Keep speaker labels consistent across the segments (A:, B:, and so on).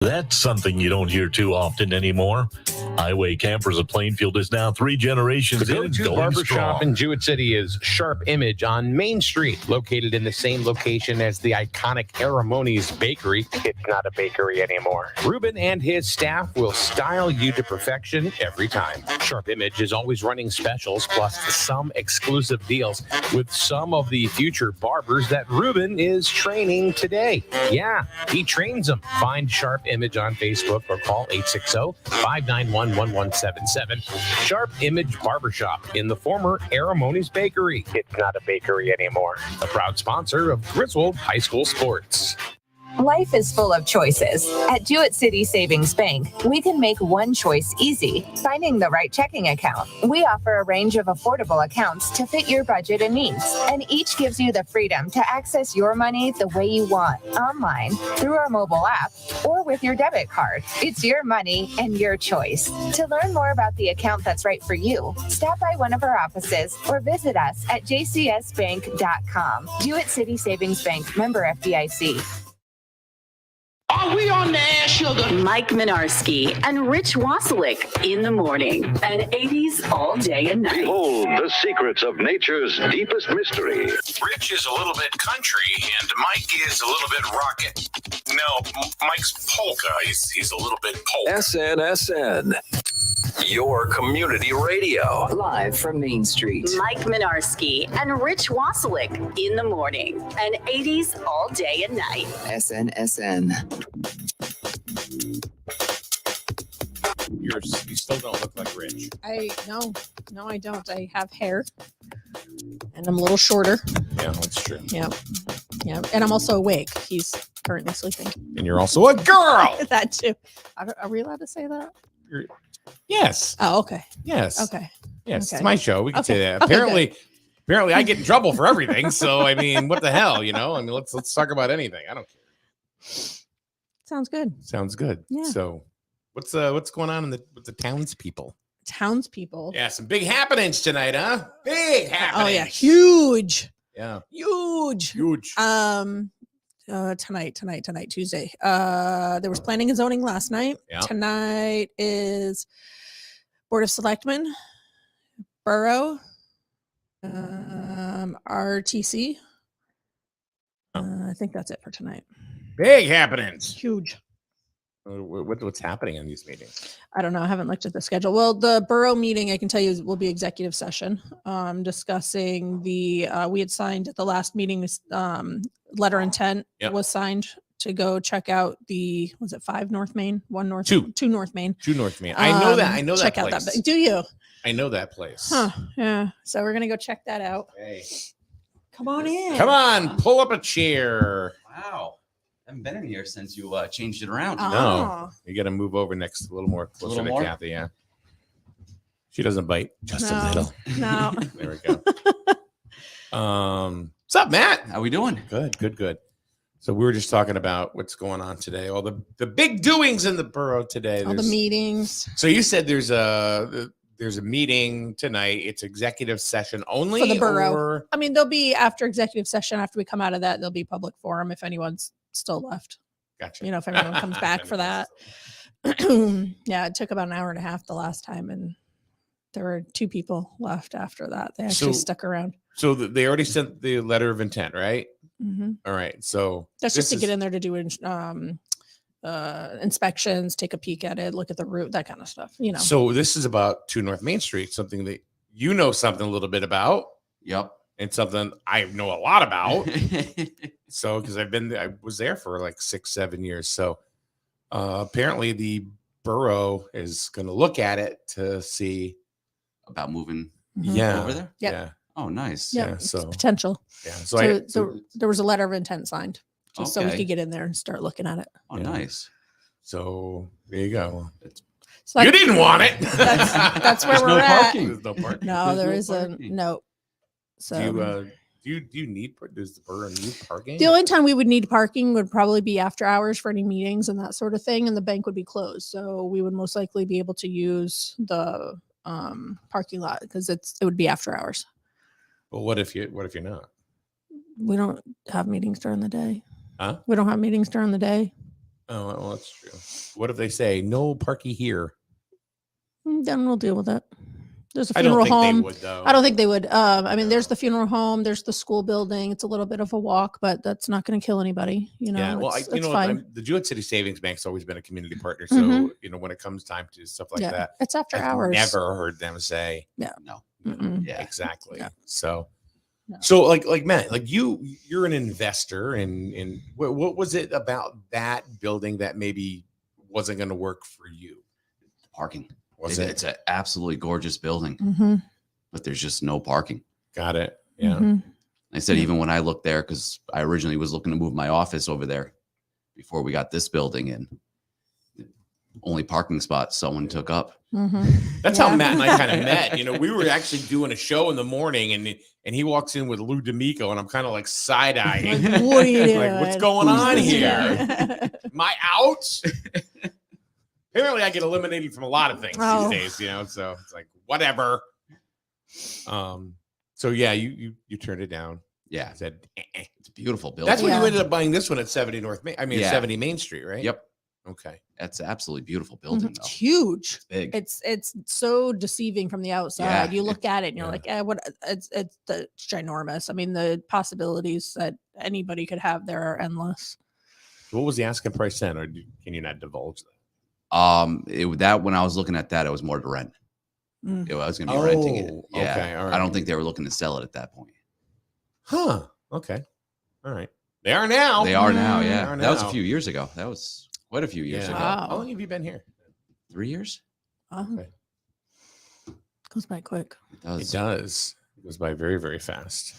A: That's something you don't hear too often anymore. Highway Campers of Plainfield is now 3 generations
B: The
A: in,
B: go-to
A: going
B: barbershop
A: strong.
B: in Jewett City is Sharp Image on Main Street, located in the same location as the iconic Aramoni's Bakery. It's not a bakery anymore. Ruben and his staff will style you to perfection every time. Sharp Image is always running specials, plus some exclusive deals with some of the future barbers that Ruben is training today. Yeah, he trains them. Find Sharp Image on Facebook or call 860-591-1177. Sharp Image Barbershop in the former Aramoni's Bakery. It's not a bakery anymore. A proud sponsor of Griswold High School Sports.
C: Life is full of choices. At Jewett City Savings Bank, we can make one choice easy, finding the right checking account. We offer a range of affordable accounts to fit your budget and needs, and each gives you the freedom to access your money the way you want, online, through our mobile app, or with your debit card. It's your money and your choice. To learn more about the account that's right for you, stop by one of our offices or visit us at jcsbank.com. Jewett City Savings Bank, member FDIC.
D: Are we on the air, sugar?
E: Mike Minarski and Rich Wasilick in the morning. And 80s all day and night.
F: Behold the secrets of nature's deepest mystery.
G: Rich is a little bit country, and Mike is a little bit rocket. No, Mike's polka. He's a little bit polka.
H: SNSN, your community radio.
I: Live from Main Street.
E: Mike Minarski and Rich Wasilick in the morning. And 80s all day and night.
I: SNSN.
B: You still don't look like Rich.
J: No, I don't. I have hair, and I'm a little shorter.
B: Yeah, that's true.
J: Yeah, and I'm also awake. He's currently sleeping.
B: And you're also a girl.
J: That too. Are we allowed to say that?
B: Yes.
J: Oh, okay.
B: Yes.
J: Okay.
B: Yes,
J: Okay.
B: it's my show. We can say that.
J: Okay,
B: Apparently, I get in trouble for everything. So I mean, what the hell, you know? I mean, let's talk about anything. I don't care.
J: Sounds good.
B: Sounds good.
J: Yeah.
B: So, what's going on with the townspeople?
J: Townspeople.
B: Yeah, some big happenings tonight, huh? Big happenings.
J: Oh yeah, huge.
B: Yeah.
J: Huge. Tonight, Tuesday. There was planning and zoning last night.
B: Yeah.
J: Tonight is Board of Selectmen, Borough, RTC. I think that's it for tonight.
B: Big happenings.
J: Huge.
B: What's happening in these meetings?
J: I don't know. I haven't looked at the schedule. Well, the borough meeting, I can tell you, will be executive session, discussing we had signed at the last meeting, letter intent was signed to go check out was it 5 North Main, 1 North, 2 North Main.
B: 2 North Main. I know that.
J: Check
B: that
J: out
B: place.
J: that. Do you?
B: I know that place.
J: Huh. Yeah. So we're going to go check that out.
B: Hey.
J: Come on in.
B: Come on. Pull up a chair.
K: Wow. I haven't been in here since you changed it around.
B: No. You got to move over a little more closer to Kathy. Yeah. She doesn't bite. Just a little.
J: No.
B: There we go. What's up, Matt?
K: How we doing?
B: Good. So we were just talking about what's going on today. All the big doings in the borough today.
J: All the meetings.
B: So you said there's a meeting tonight. It's executive session only
J: For the borough.
B: or-
J: I mean, there'll be after executive session, after we come out of that, there'll be public forum if anyone's still left.
B: Gotcha.
J: You know, if everyone comes back for that. Yeah, it took about an hour and a half the last time, and there were 2 people left after that. They actually stuck around.
B: So they already sent the letter of intent, right?
J: Mm-hmm.
B: All right. So
J: That's just to get in there to do inspections, take a peek at it, look at the route, that kind of stuff. You know.
B: So this is about 2 North Main Street, something that you know something a little bit about.
K: Yep.
B: And something I know a lot about. So, because I was there for like 6-7 years. So apparently the borough is going to look at it to see
K: about moving
B: over
K: there.
J: Yep.
B: Yeah.
K: Oh, nice.
B: Yeah. So
J: potential.
B: Yeah.
J: So there was a letter of intent signed just so we could get in there and start looking at it.
K: Oh, nice.
B: So there you go.
J: So
B: you didn't want it.
J: That's where we're at.
B: There's no parking.
J: No, there is a note. So
B: do you need? Does the borough need parking?
J: the only time we would need parking would probably be after hours for any meetings and that sort of thing, and the bank would be closed. So we would most likely be able to use the parking lot because it would be after hours.
B: Well, what if you're not?
J: We don't have meetings during the day.
B: Huh?
J: We don't have meetings during the day.
B: Oh, well, that's true. What if they say no parking here?
J: Then we'll deal with it. There's a
B: I don't
J: funeral
B: think
J: home.
B: they would, though.
J: I don't think they would. I mean, there's the funeral home. There's the school building. It's a little bit of a walk, but that's not going to kill anybody. You know,
B: Yeah, well,
J: it's
B: fine.
J: fine.
B: The Jewett City Savings Bank's always been a community partner, so
J: Mhm.
B: when it comes time to stuff like
J: Yeah,
B: that,
J: it's after
B: I've
J: hours.
B: never heard them say
K: No.
J: Mm-mm.
K: Yeah.
B: exactly.
J: Yeah.
B: So,
J: No.
B: so like Matt, like you're an investor, and what was it about that building that maybe wasn't going to work for you?
K: Parking.
B: Was
K: It's an absolutely gorgeous building,
J: Mm-hmm.
K: but there's just no parking.
B: Got it. Yeah.
J: Mhm.
K: I said,
J: Yeah.
K: even when I looked there, because I originally was looking to move my office over there before we got this building in, the only parking spot someone took up.
J: Mm-hmm.
B: That's
J: Yeah.
B: how Matt and I kind of met. We were actually doing a show in the morning, and he walks in with Lou D'Amico, and I'm kind of like side eyeing.
J: Like, what are you doing?
B: Like, what's going on here?
J: Yeah.
B: Am I out? Apparently, I get eliminated from a lot of things
J: Oh.
B: these days, so it's like whatever. So yeah, you turned it down.
K: Yeah,
B: Said
K: it's a beautiful building.
B: that's when
J: Yeah.
B: you ended up buying this one at 70 North Main. I mean,
K: Yeah.
B: 70 Main Street, right?
K: Yep,
B: Okay.
K: that's an absolutely beautiful building,
J: It's
K: though.
J: huge.
K: It's big.
J: It's so deceiving from the outside.
K: Yeah,
J: You look at it and you're
B: yeah.
J: like, what? It's ginormous. I mean, the possibilities that anybody could have there are endless.
B: What was the asking price then, or can you not divulge that?
K: That when I was looking at that, it was more to rent.
J: Mm.
K: I was going to be renting it.
B: Oh,
K: Yeah,
B: okay, all
K: I
B: right.
K: don't think they were looking to sell it at that point.
B: Huh. Okay. All right. They are now.
K: They are now.
J: Mm.
K: Yeah,
B: They are
K: that was a
B: now.
K: few years ago. That was quite a few years
B: Yeah.
K: ago.
J: Wow.
B: How long have you been here?
K: 3 years.
J: Oh,
B: Okay.
J: goes by quick.
K: It does.
B: It does. It goes by very, very fast.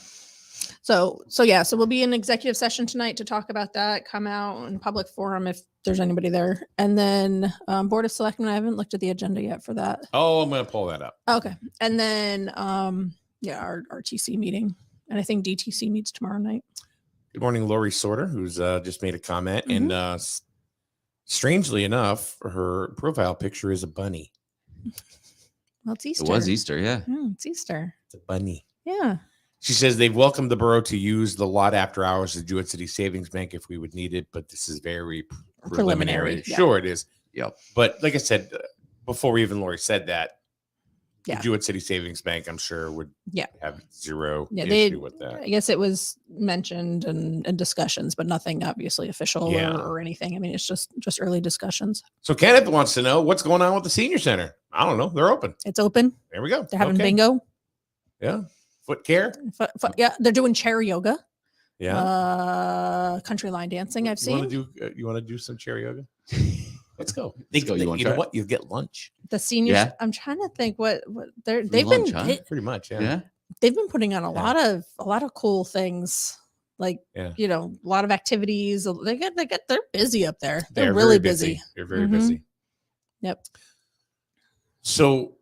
J: So we'll be in executive session tonight to talk about that. Come out in public forum if there's anybody there, and then Board of Selectmen. I haven't looked at the agenda yet for that.
B: Oh, I'm going to pull that up.
J: Okay, and then our RTC meeting, and I think DTC meets tomorrow night.
B: Good morning, Lori Sorter, who's just made a comment.
J: Mm-hmm.
B: And strangely enough, her profile picture is a bunny.
J: Well, it's Easter.
K: It was Easter. Yeah.
J: It's Easter.
B: It's a bunny.
J: Yeah.
B: She says they've welcomed the borough to use the lot after hours of Jewett City Savings Bank if we would need it, but this is very preliminary.
J: Yeah.
B: Sure, it is.
K: Yep.
B: But like I said, before even Lori said that,
J: Yeah.
B: the Jewett City Savings Bank, I'm sure, would
J: Yeah.
B: have zero
J: Yeah,
B: issue with that.
J: I guess it was mentioned in discussions, but nothing obviously official
B: Yeah.
J: or anything. I mean, it's just early discussions.
B: So Kenneth wants to know what's going on with the senior center. I don't know. They're open.
J: It's open.
B: There we go.
J: They're having
B: Okay.
J: bingo.
B: Yeah. Foot care.
J: Yeah, they're doing chair yoga.
B: Yeah.
J: Country line dancing. I've
B: You want
J: seen
B: to do? You want to do some chair yoga? Let's go.
K: Let's go. You wanna
B: You know
K: try?
B: what? You'll get lunch.
J: the seniors.
K: Yeah.
J: I'm trying to think what they're
K: Free
J: they've
K: lunch,
J: been
K: huh?
B: Pretty much. Yeah.
K: Yeah.
J: they've been putting on a
B: Yeah.
J: lot of cool things. Like
B: Yeah.
J: a lot of activities. They're busy up there. They're
B: They're
J: really
B: very
J: busy.
B: They're very
J: Mhm.
B: busy.
J: Yep.
B: So,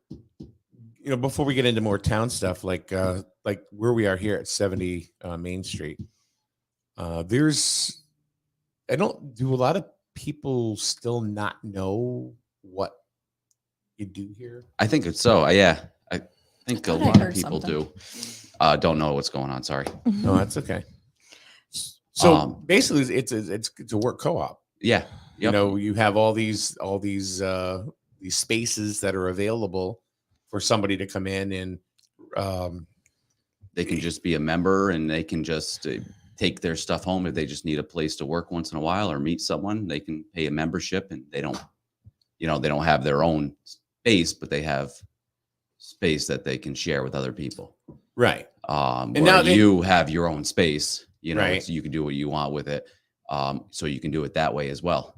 B: before we get into more town stuff, like where we are here at 70 Main Street, I don't do a lot of people still not know what you do here.
K: I think it's so. Yeah. I think a
J: thought I
K: lot of
J: heard
K: people
J: something.
K: do. Don't know what's going on. Sorry.
B: No, that's okay. So basically, it's a work co-op.
K: Yeah. Yep.
B: You have all these spaces that are available for somebody to come in and
K: They can just be a member and they can just take their stuff home if they just need a place to work once in a while or meet someone. They can pay a membership and they don't have their own space, but they have space that they can share with other people.
B: right.
K: And
B: now
K: you have your own space,
B: Right.
K: so you can do what you want with it. So you can do it that way as well.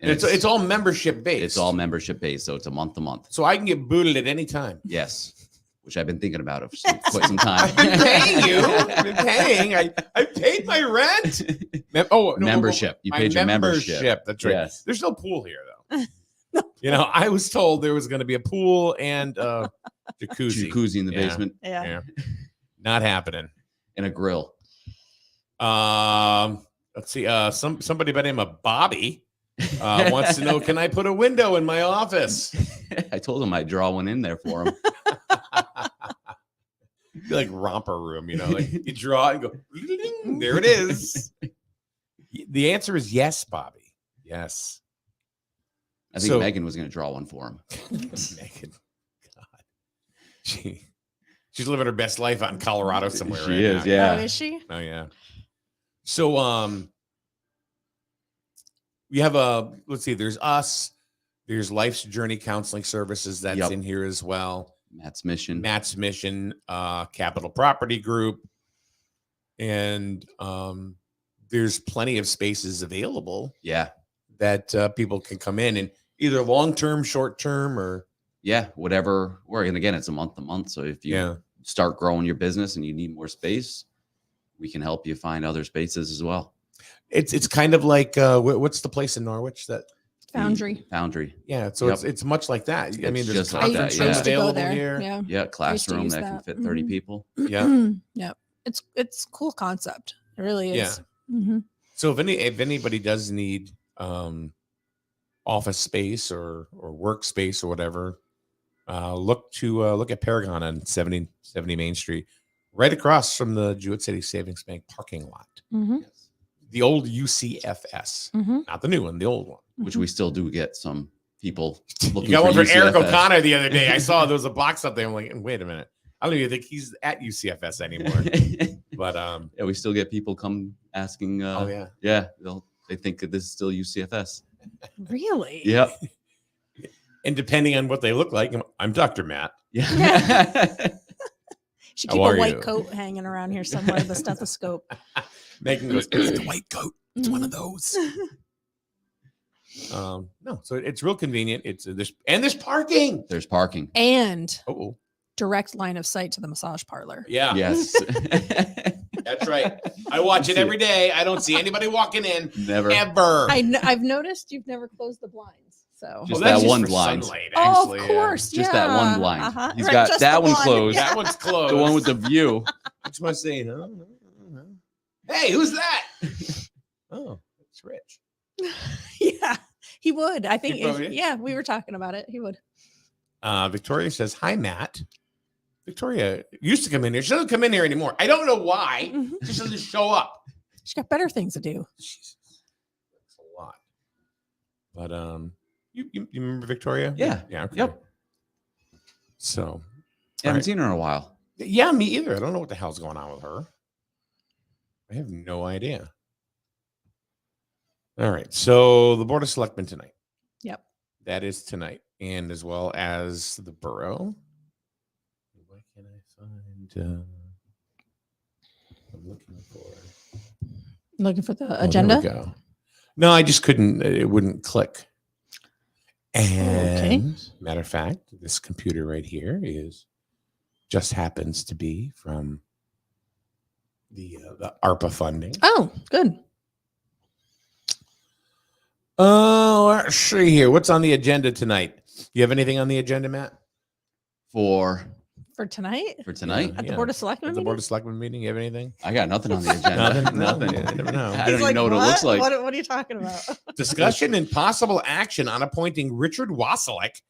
K: And
B: It's all membership based.
K: it's all membership based, so it's a month to month.
B: So I can get booted at any time.
K: Yes, which I've been thinking about it for quite some time.
B: I've been paying you. I've been paying. I paid my rent.
K: Membership. You
B: my
K: paid your membership.
B: That's right.
K: Yes.
B: There's no pool here though. I was told there was going to be a pool and jacuzzi.
K: Jacuzzi in the
B: Yeah.
K: basement
J: Yeah.
B: Not happening.
K: and a grill.
B: Let's see. Somebody by the name of Bobby wants to know, can I put a window in my office?
K: I told him I'd draw one in there for him.
B: Be like romper room, like you draw and go, there it is. The answer is yes, Bobby.
L: Yes.
K: I think
L: So-
K: Megan was going to draw one for him.
L: Megan. God. She's living her best life out in Colorado somewhere.
K: She
L: right
K: is,
L: now.
K: yeah.
J: Oh, is she?
L: Oh yeah. So we have let's see, there's us, there's Life's Journey Counseling Services that's
K: Yep.
L: in here as well.
K: Matt's Mission.
L: Matt's Mission, Capital Property Group. And there's plenty of spaces available
K: Yeah.
L: that people can come in and either long-term, short-term, or
K: Yeah. Whatever. Or, and again, it's a month to month. So if you start growing your business and you need more space, we can help you find other spaces as well.
L: it's kind of like what's the place in Norwich that
J: Foundry.
K: Foundry.
L: Yeah, so
K: Yep.
L: it's much like that. I mean,
K: It's
L: there's
K: just like that,
L: conference
K: yeah.
L: rooms
K: Used to
J: go
L: available
J: there,
L: here.
J: yeah.
K: Yeah. Classroom
J: use
K: that can
J: that.
K: fit 30
J: Mhm.
K: people.
L: Yeah.
J: Yep. It's cool concept. It really
L: Yeah.
J: is. Mm-hmm.
L: So if anybody does need office space or workspace or whatever, look at Paragon on 70 Main Street, right across from the Jewett City Savings Bank parking lot.
J: Mm-hmm.
L: The old UCFS,
J: Mm-hmm.
L: not the new one, the old one.
K: Which we still do get some people looking
L: You got one for Eric
K: UCFS.
L: O'Connor the other day. I saw there was a box up there. I'm like, wait a minute. I don't even think he's at UCFS anymore. But
K: Yeah, we still get people come asking.
L: oh yeah.
K: Yeah, they think that this is still UCFS.
J: Really?
K: Yeah.
L: And depending on what they look like, I'm Dr. Matt.
K: Yeah.
J: Should
L: How
J: keep
L: are
J: a white
L: you?
J: coat hanging around here somewhere, the stethoscope.
L: Megan goes, it's the white coat. It's one of those.
J: Mm-hmm.
L: No, so it's real convenient. It's there's parking.
K: There's parking.
J: And
L: Oh,
J: direct line of sight to the massage parlor.
L: yeah.
K: Yes.
L: That's right. I watch it every day. I don't see anybody walking in
K: Never.
L: ever.
J: I've noticed you've never closed the blinds. So
K: Just
L: that's
K: that one
L: for
K: blind.
L: sunlight,
J: oh,
L: actually,
J: of
L: yeah.
J: course.
K: Just that one blind.
J: Uh-huh.
K: He's
J: Right,
K: got
J: just
K: that
J: the
K: one closed.
L: That one's closed.
K: The one with the view.
L: Which must say, no. Hey, who's that? Oh, it's Rich.
J: Yeah, he would. I think.
L: He probably-
J: Yeah, we were talking about it. He would.
L: Victoria says, hi, Matt. Victoria used to come in here. She doesn't come in here anymore. I don't know why.
J: Mhm.
L: She doesn't show up.
J: She's got better things to do.
L: Jesus, that's a lot. But you remember Victoria?
K: Yeah.
L: Yeah. Okay.
K: Yep.
L: So
K: Haven't
L: right.
K: seen her in a while.
L: Yeah, me either. I don't know what the hell's going on with her. I have no idea. All right. So the Board of Selectmen tonight.
J: Yep.
L: That is tonight. And as well as the borough. What can I find? I'm looking for.
J: Looking for the
L: Oh, there we
J: agenda.
L: go. No, I just couldn't. It wouldn't click. And matter of fact, this computer right here just happens to be from the ARPA funding.
J: Oh, good.
L: Oh, let's see here. What's on the agenda tonight? You have anything on the agenda, Matt?
K: For
J: For tonight
K: tonight?
J: at the Board of Selectmen
L: At the
J: meeting?
L: Board of Selectmen meeting, you have anything?
K: I got nothing on the agenda.
L: Nothing?
K: Nothing.
L: You never know.
K: I
J: He's
K: don't even
J: like,
K: know what it looks like.
J: What are you talking about?
L: Discussion and possible action on appointing Richard Wasilek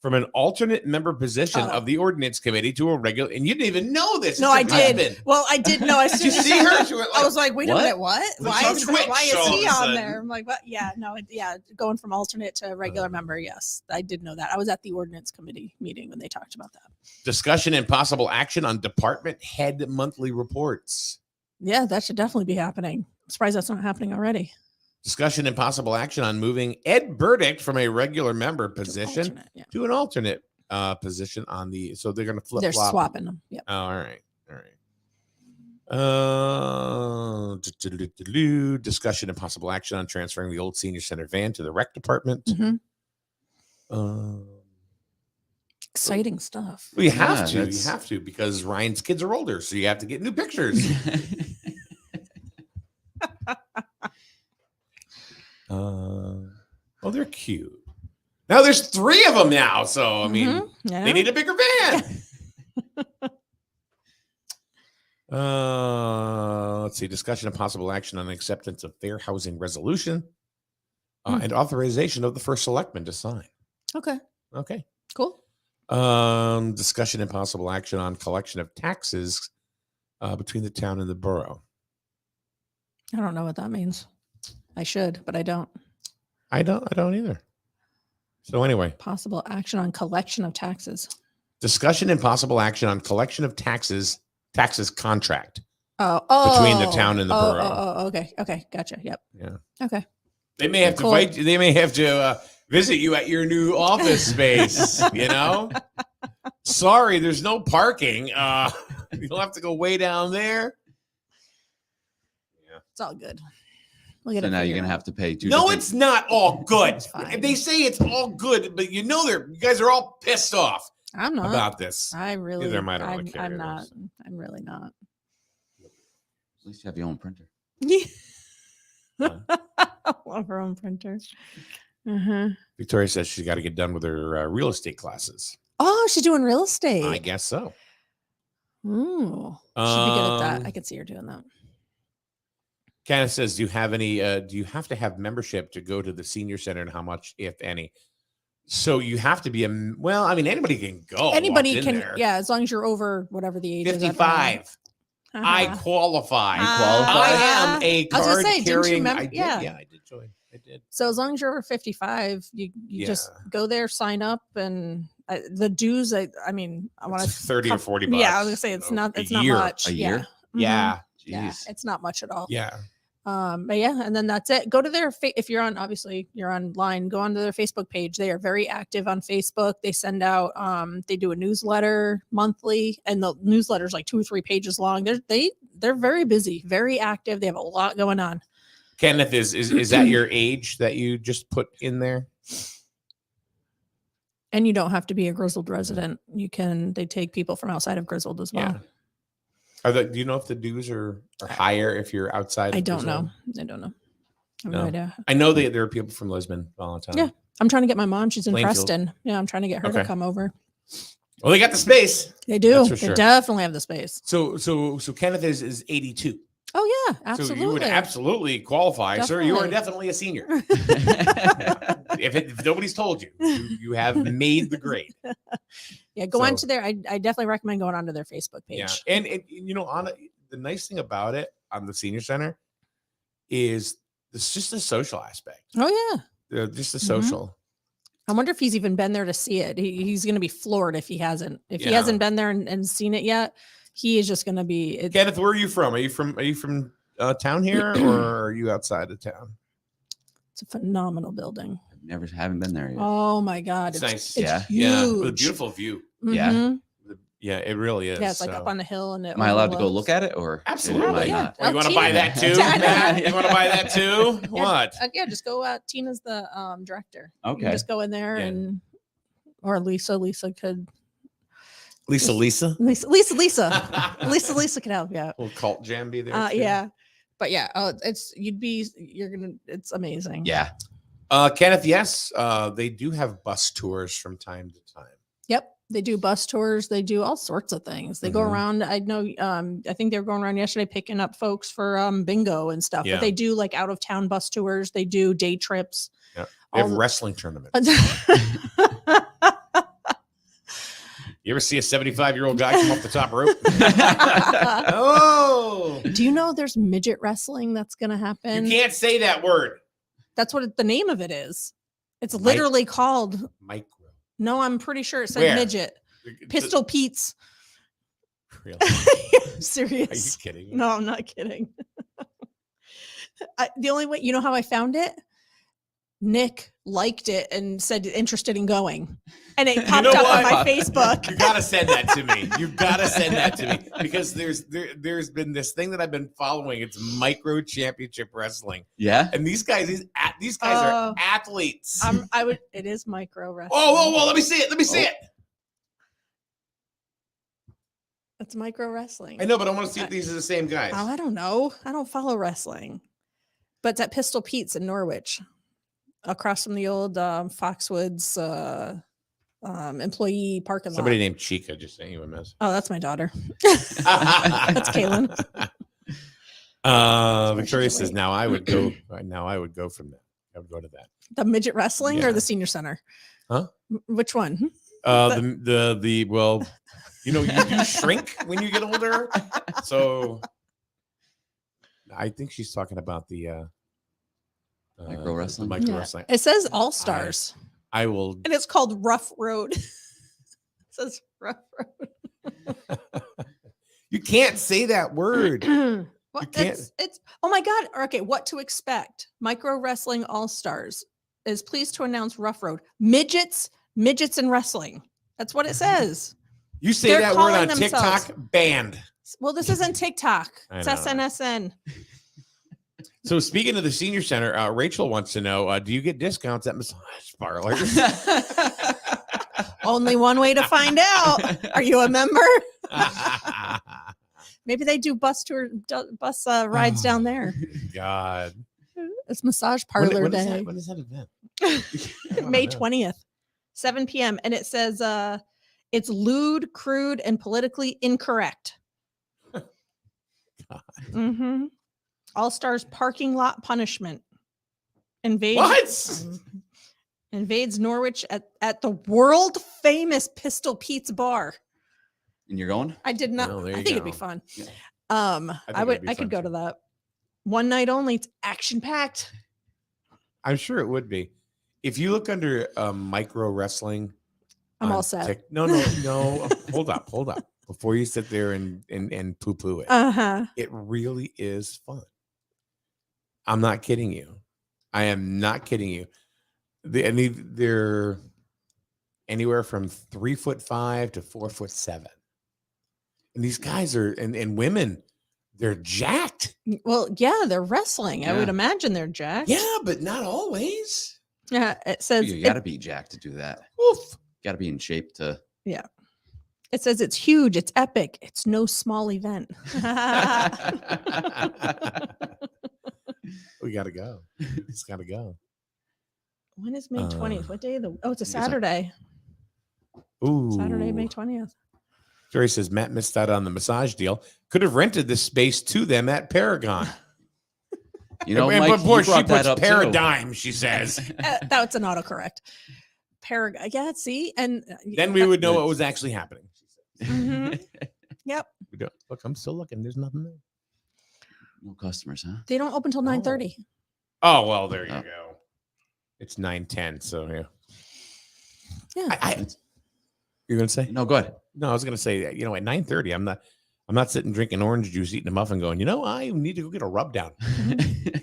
L: from an alternate member position
J: Oh.
L: of the ordinance committee to a regular. And you didn't even know this.
J: No, I
L: It's your
J: did.
L: husband.
J: Well, I did know. As
L: Did
J: soon
L: you
J: as
L: see her? She went
J: I was like, wait a
K: what?
J: minute, what?
L: Like
J: Why
L: some
J: is,
L: Twitch
J: why
L: all
J: is
L: of
J: he
L: a
J: on
L: sudden.
J: there? I'm like, what? Yeah, no, yeah, going from alternate to regular member. Yes, I did know that. I was at the ordinance committee meeting when they talked about that.
L: Discussion and possible action on department head monthly reports.
J: Yeah, that should definitely be happening. I'm surprised that's not happening already.
L: Discussion and possible action on moving Ed Burdick from a regular member position
J: Alternate, yeah.
L: to an alternate position on the. So they're going to flip
J: They're
L: flop.
J: swapping them. Yep.
L: Oh, all right. Discussion and possible action on transferring the old senior center van to the rec department.
J: Mhm.
L: Uh,
J: Exciting stuff.
L: well, you have
K: Yeah,
L: to. You
K: that's-
L: have to because Ryan's kids are older, so you have to get new pictures. Oh, they're cute. Now there's 3 of them now, so I mean,
J: Mhm. Yeah.
L: they need a bigger van. Let's see. Discussion of possible action on acceptance of fair housing resolution and authorization of the first selectman to sign.
J: Okay.
L: Okay.
J: Cool.
L: Discussion and possible action on collection of taxes between the town and the borough.
J: I don't know what that means. I should, but I don't.
L: I don't either. So anyway,
J: Possible action on collection of taxes.
L: discussion and possible action on collection of taxes contract
J: Oh,
L: between the town and the borough.
J: Oh, okay. Okay. Gotcha. Yep.
L: Yeah.
J: Okay.
L: They may have
J: Cool.
L: to invite you. They may have to visit you at your new office space. Sorry, there's no parking. You'll have to go way down there.
J: It's all good. We'll get
K: So
J: it
K: now you're
J: figured
K: gonna
J: out.
K: have to pay two.
L: No,
K: different-
L: it's not all good.
J: It's fine.
L: They say it's all good, but you guys are all pissed off
J: I'm not
L: about this.
J: I really.
L: Neither am I, I don't really care,
J: I'm
L: you know,
J: not.
L: so.
J: I'm really not.
K: At least you have your own printer.
J: Love her own printer. Uh-huh.
L: Victoria says she's got to get done with her real estate classes.
J: Oh, she's doing real estate.
L: I guess so.
J: Ooh, she'd be good at that.
L: Um,
J: I could see her doing that.
L: Kenneth says, do you have to have membership to go to the senior center, and how much, if any? So you have to be anybody can go.
J: Anybody
L: walk in
J: can,
L: there.
J: yeah, as long as you're over whatever the age is.
L: 55. I
J: Uh-huh.
L: qualify.
K: qualify?
L: I am a
J: I was gonna
L: card
J: say, didn't you
L: carrying.
J: remember-
L: I did.
J: yeah.
L: Yeah, I did join. I did.
J: So as long as you're over 55, you just
L: Yeah.
J: go there, sign up, and the dues. I want to
L: It's 30 or 40 bucks.
J: Yeah, I was gonna say it's not
L: a
J: not
L: year.
J: much.
K: A
J: Yeah.
K: year?
J: Mhm.
L: Yeah.
J: Yeah,
K: Jeez.
J: it's not much at all.
L: Yeah.
J: But yeah, and then that's it. Go to their if you're online, go onto their Facebook page. They are very active on Facebook. They send out they do a newsletter monthly, and the newsletter's like 2 or 3 pages long. They're very busy, very active. They have a lot going on.
L: Kenneth, is that your age that you just put in there?
J: And you don't have to be a Grizzled resident. They take people from outside of Grizzled as well.
L: Yeah. Do you know if the dues are higher if you're outside?
J: I
L: of
J: don't
L: Brazil?
J: know. I don't know. I have
L: No.
J: no idea.
L: I know that there are people from Lisbon all the time.
J: Yeah. I'm trying to get my mom. She's in
L: Plainfield.
J: Preston. Yeah, I'm trying to get her
L: Okay.
J: to come over.
L: Well, they got the space.
J: They do.
L: That's for
J: They
L: sure.
J: definitely have the space.
L: So Kenneth is 82.
J: Oh yeah, absolutely.
L: So you would absolutely qualify, sir. You are definitely a senior. if nobody's told you, you have made the grade.
J: Yeah, go
L: So-
J: onto their. I definitely recommend going onto their Facebook page.
L: Yeah, and the nice thing about it on the senior center is it's just the social aspect.
J: Oh yeah.
L: Just the
J: Mhm.
L: social.
J: I wonder if he's even been there to see it. He's going to be floored if he hasn't. If he
L: Yeah.
J: hasn't been there and seen it yet, he is just going to be.
L: Kenneth, where are you from? Are you from town here, or are you outside of town?
J: It's a phenomenal building.
K: Haven't been there yet.
J: Oh my god,
L: It's nice.
J: It's
K: Yeah.
L: Yeah,
J: huge.
L: with a beautiful view.
K: Yeah.
J: Mhm.
L: Yeah, it really is.
J: Yeah, it's like
L: so.
J: up on the hill, and
K: Am I allowed to go look at it, or
L: Absolutely.
K: am I
J: Yeah.
K: not?
L: Oh, you want to
J: Tina-
L: buy that too?
J: Yeah.
L: Matt? You want to buy that too?
J: Yeah,
L: What?
J: yeah, just go. Tina's the director. You can
K: Okay.
J: just go in there
L: Yeah.
J: or Lisa. Lisa could.
L: Lisa.
J: Lisa could help you out.
L: Will Cult Jam be there? too?
J: Yeah, but yeah, it's amazing.
K: Yeah.
L: Kenneth, yes, they do have bus tours from time to time.
J: Yep. They do bus tours. They do all sorts of things. They go
L: Mhm.
J: around. I know. I think they were going around yesterday picking up folks for bingo and stuff.
L: Yeah.
J: But they do like out of town bus tours. They do day trips.
L: Yeah. They have
J: All-
L: wrestling tournaments. You ever see a 75-year-old guy come off the top rope? Oh,
J: Do you know there's midget wrestling that's going to happen?
L: you can't say that word.
J: That's what the name of it is. It's literally called.
L: Micro.
J: No, I'm pretty sure it said
L: Where?
J: midget. Pistol Pete's.
L: Really?
J: I'm serious.
L: Are you kidding me?
J: No, I'm not kidding. The only way, you know how I found it? Nick liked it and said interested in going. And it popped
L: know
J: up on
L: what?
J: my Facebook.
L: You gotta send that to me. You gotta send that to me because there's been this thing that I've been following. It's micro championship wrestling,
K: Yeah.
L: and these guys are
J: Oh.
L: athletes.
J: It is micro wrestling.
L: Oh, let me see it. Let me see it.
J: It's micro wrestling.
L: I know, but I want to see if these are the same guys.
J: Oh, I don't know. I don't follow wrestling. But it's at Pistol Pete's in Norwich, across from the old Foxwoods employee parking lot.
L: Somebody named Chica just sent you a message.
J: Oh, that's my daughter. That's Kaylin.
L: Victoria says, "Now I would go. Now I would go from that. I would go to that.
J: The midget wrestling
L: Yeah.
J: or the senior center?
L: Huh?
J: Which one?
L: The well, you do shrink when you get older, so I think she's talking about the
K: Micro wrestling?
L: Micro
J: Yeah.
L: wrestling.
J: It says All Stars,
L: I will.
J: and it's called Rough Road. It says Rough Road.
L: You can't say that word.
J: Well,
L: You can't-
J: it's oh my god. Okay, what to expect? Micro Wrestling All Stars is pleased to announce Rough Road midgets and wrestling. That's what it says.
L: You say
J: They're
L: that word on
J: calling themselves-
L: TikTok, banned.
J: Well, this isn't TikTok.
L: I
J: It's
L: know.
J: SNSN.
L: So speaking of the senior center, Rachel wants to know: do you get discounts at massage parlors?
J: Only one way to find out. Are you a member? Maybe they do bus rides down there.
L: God,
J: It's massage parlor
L: when
J: day.
L: When is that event?
J: May
L: know.
J: 20th, 7 p.m. And it says it's lewd, crude, and politically incorrect. Mm-hmm. All Stars parking lot punishment. Invades Norwich at the world famous Pistol Pete's bar.
K: And you're going?
J: I did not.
L: Well, there
J: I
L: you
J: think it'd be
L: go.
J: fun.
K: Yeah.
J: I would. I could go to that. One night only. It's action packed.
L: I'm sure it would be. If you look under micro wrestling,
J: I'm
L: on
J: all set.
L: No. Hold up. Before you sit there and poo poo it, it really is fun. I'm not kidding you. I am not kidding you. They're anywhere from 3'5" to 4'7", and these guys are and women, they're jacked.
J: Well, yeah, they're wrestling. I would
K: Yeah.
J: imagine they're jacked.
L: Yeah, but not always.
J: Yeah. It says
K: You got to be jacked to do that.
L: Oof.
K: Got to be in shape to.
J: yeah. It says it's huge. It's epic. It's no small event.
L: We gotta go. It's gotta go.
J: When is May 20th? What day? It's a
K: it's a-
J: Saturday.
L: Ooh.
J: Saturday, May 20th.
L: Jerry says Matt missed out on the massage deal. Could have rented this space to them at Paragon.
K: You know,
L: And-
K: Mike,
L: but boy,
K: you
L: she
K: brought that
L: puts
K: up too.
L: paradigm. She says.
J: That's an autocorrect. Yeah, see? And
L: Then we would know what was actually happening.
J: Mhm. Yep.
L: We don't, look, I'm still looking. There's nothing there.
K: No customers, huh?
J: They don't open till 9:30.
L: Oh well, there you
K: Oh.
L: go. It's 9:10. So yeah.
J: Yeah.
L: You're gonna say?
K: No, go ahead.
L: No, I was gonna say that. You know, at 9:30, I'm not sitting drinking orange juice, eating a muffin, going. You know, I need to go get a rub down.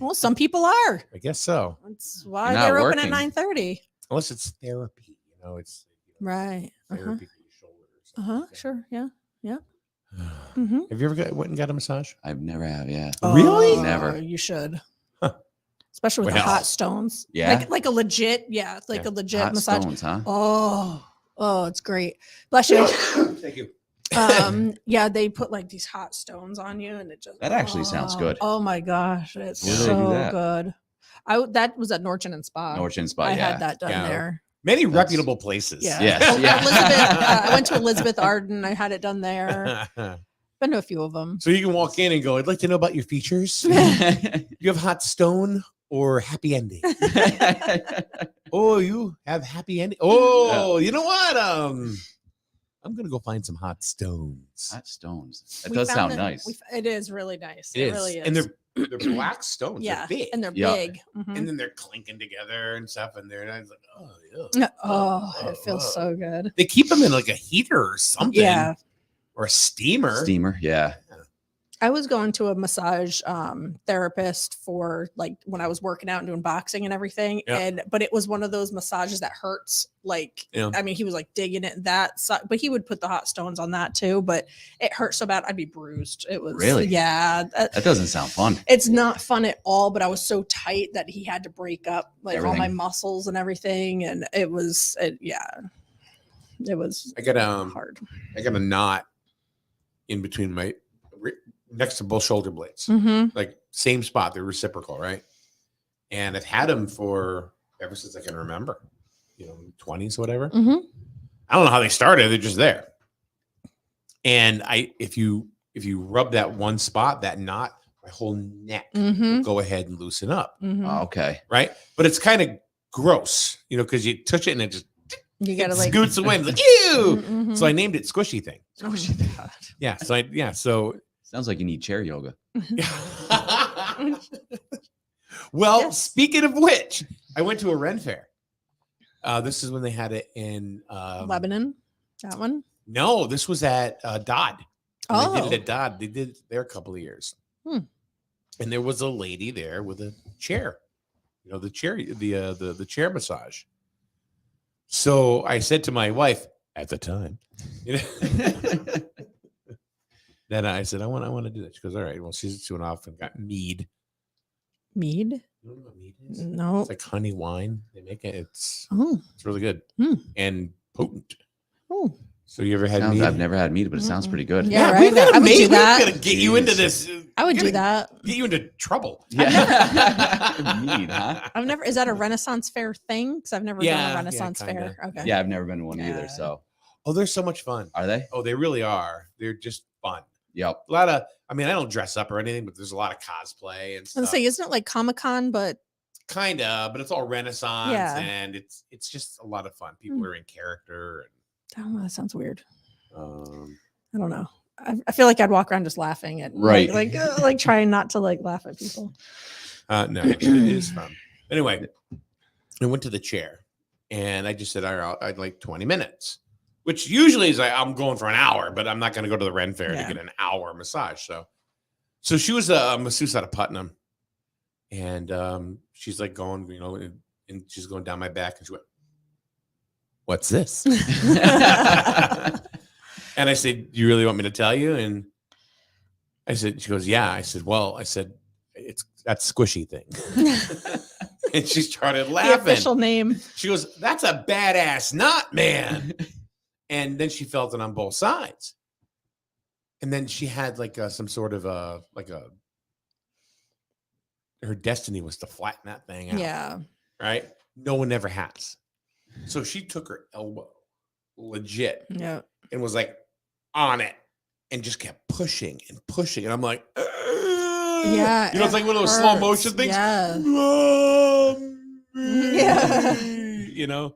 J: Well, some people are.
L: I guess so.
J: That's why
K: You're not
J: they're open at
K: working.
J: 9:30.
L: Unless it's therapy. You know, it's
J: Right.
L: therapy for your shoulder. or something.
J: Sure. Yeah. Yeah. Mm-hmm.
L: Have you ever went and got a massage?
K: I've never have. Yeah.
L: Really?
K: Never.
J: You should.
L: Huh.
J: Especially with
L: Well.
J: the hot stones.
K: Yeah?
J: Like a legit. Yeah. Like
L: Yeah.
J: a legit
K: Hot
J: massage.
K: stones, huh?
J: Oh, it's great. Bless you.
L: Thank you.
J: Yeah, they put like these hot stones on you, and it just
K: That actually sounds good.
J: Oh my gosh, it's
K: Where do they do
J: so
K: that?
J: good. That was at Norton and Spa.
K: Norton Spa,
J: I
K: yeah.
J: had that done
L: Yeah.
J: there.
L: Many
K: That's-
L: reputable places.
J: Yeah.
K: Yes,
J: Oh,
K: yeah.
J: Elizabeth. I went to Elizabeth Arden. I had it done there. Been to a few of them.
L: So you can walk in and go, I'd like to know about your features. You have hot stone or happy ending? Oh, you have happy ending. Oh, you know what? I'm gonna go find some hot stones.
K: Hot stones. That
J: We
K: does
J: found
K: sound
J: it-
K: nice.
J: It is really nice.
L: It is.
J: really is.
L: And they're black stones.
J: yeah,
L: They're big.
J: and they're
K: Yeah.
J: big. Mhm.
L: And then they're clinking together and stuff. And they're like, oh, yeah.
J: Oh, it feels so good.
L: They keep them in like a heater or something.
J: Yeah.
L: Or a steamer.
K: Steamer, yeah.
J: I was going to a massage therapist for like when I was working out and doing boxing and everything.
L: Yeah.
J: But it was one of those massages that hurts. Like,
L: Yeah.
J: I mean, he was like digging it but he would put the hot stones on that too. But it hurt so bad I'd be bruised. It was
K: Really?
J: yeah.
K: That doesn't sound fun.
J: It's not fun at all, but I was so tight that he had to break up like all my
K: Everything.
J: muscles and everything. And it was it was
L: I got
J: hard.
L: I got a knot in between my next to both shoulder blades.
J: Mm-hmm.
L: Like same spot, they're reciprocal, right? And I've had them for ever since I can remember, 20s, whatever.
J: Mm-hmm.
L: I don't know how they started, they're just there. And if you rub that one spot, that knot, my whole neck
J: Mm-hmm.
L: will go ahead and loosen up,
J: Mm-hmm.
K: Oh, okay.
L: right? But it's kind of gross, because you touch it and it just
J: You gotta like
L: scoots away. It's like, ew.
J: Mhm.
L: So I named it Squishy Thing.
J: Oh my God.
L: Yeah. So
K: Sounds like you need chair yoga.
L: Well, speaking of which, I went to a Ren Fair. This is when they had it in
J: Lebanon. That one.
L: No, this was at Dodd.
J: Oh.
L: They did it at Dodd. They did it there a couple of years. And there was a lady there with a chair. You know, the chair, the chair massage. So I said to my wife at the time, you know, then I said, I want to do that. She goes, all right. Well, she's doing off and got mead.
J: Mead?
L: You know what mead is?
J: No.
L: It's like honey wine. They make it. It's really good and potent.
J: Oh.
L: So you ever had mead?
K: I've never had mead, but it sounds pretty good.
J: Yeah, right. I would do that.
L: We're gonna get you into this.
J: I would do that.
L: Get you into trouble.
K: Yeah. Mead, huh?
J: I've never. Is that a Renaissance Fair thing? Because I've never done a Renaissance Fair. Okay.
K: Yeah, I've never been to one either. So.
L: Oh, they're so much fun.
K: Are they?
L: Oh, they really are. They're just fun.
K: Yep.
L: A lot of. I mean, I don't dress up or anything, but there's a lot of cosplay and
J: I was
L: stuff.
J: gonna say, isn't it like Comic-Con, but
L: Kinda, but it's all Renaissance,
J: Yeah.
L: and it's just a lot of fun. People are in character.
J: I don't know. That sounds weird.
L: And,
J: I don't know. I feel like I'd walk around just laughing at
K: Right.
J: like trying not to like laugh at people.
L: no, it is fun. Anyway, I went to the chair, and I just said, I'd like 20 minutes, which usually is I'm going for an hour, but I'm not going to go to the Ren Fair to get an hour massage. So she was a masseuse out of Putnam, and she's like going, you know, and she's going down my back, and she went, "What's this?" And I said, "Do you really want me to tell you?" And I said, she goes, "Yeah." I said, "Well," I said, "It's that squishy thing." And she started laughing.
J: The official name.
L: She goes, "That's a badass knot, man." And then she felt it on both sides. And then she had like some sort of her destiny was to flatten that thing out.
J: Yeah.
L: Right? No one ever has. So she took her elbow legit.
J: Yeah.
L: And was like on it and just kept pushing and pushing. And I'm like,
J: yeah.
L: You know, it's like one of those slow motion things.
J: Yeah.
L: Yeah. You know?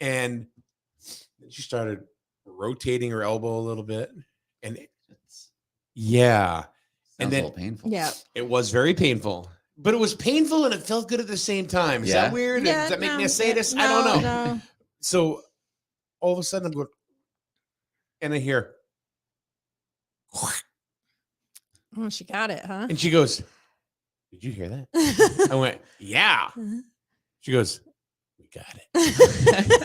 L: And she started rotating her elbow a little bit. And yeah. And then
K: a little painful.
J: Yeah.
L: It was very painful. But it was painful and it felt good at the same time. Is that weird?
J: Yeah,
L: Does that make
J: no,
L: me a sadist?
J: no,
L: I don't know.
J: no.
L: So all of a sudden I'm going, and I hear,
J: Oh, she got it, huh?
L: and she goes, "Did you hear that?" I went, "Yeah." She goes, "We got it."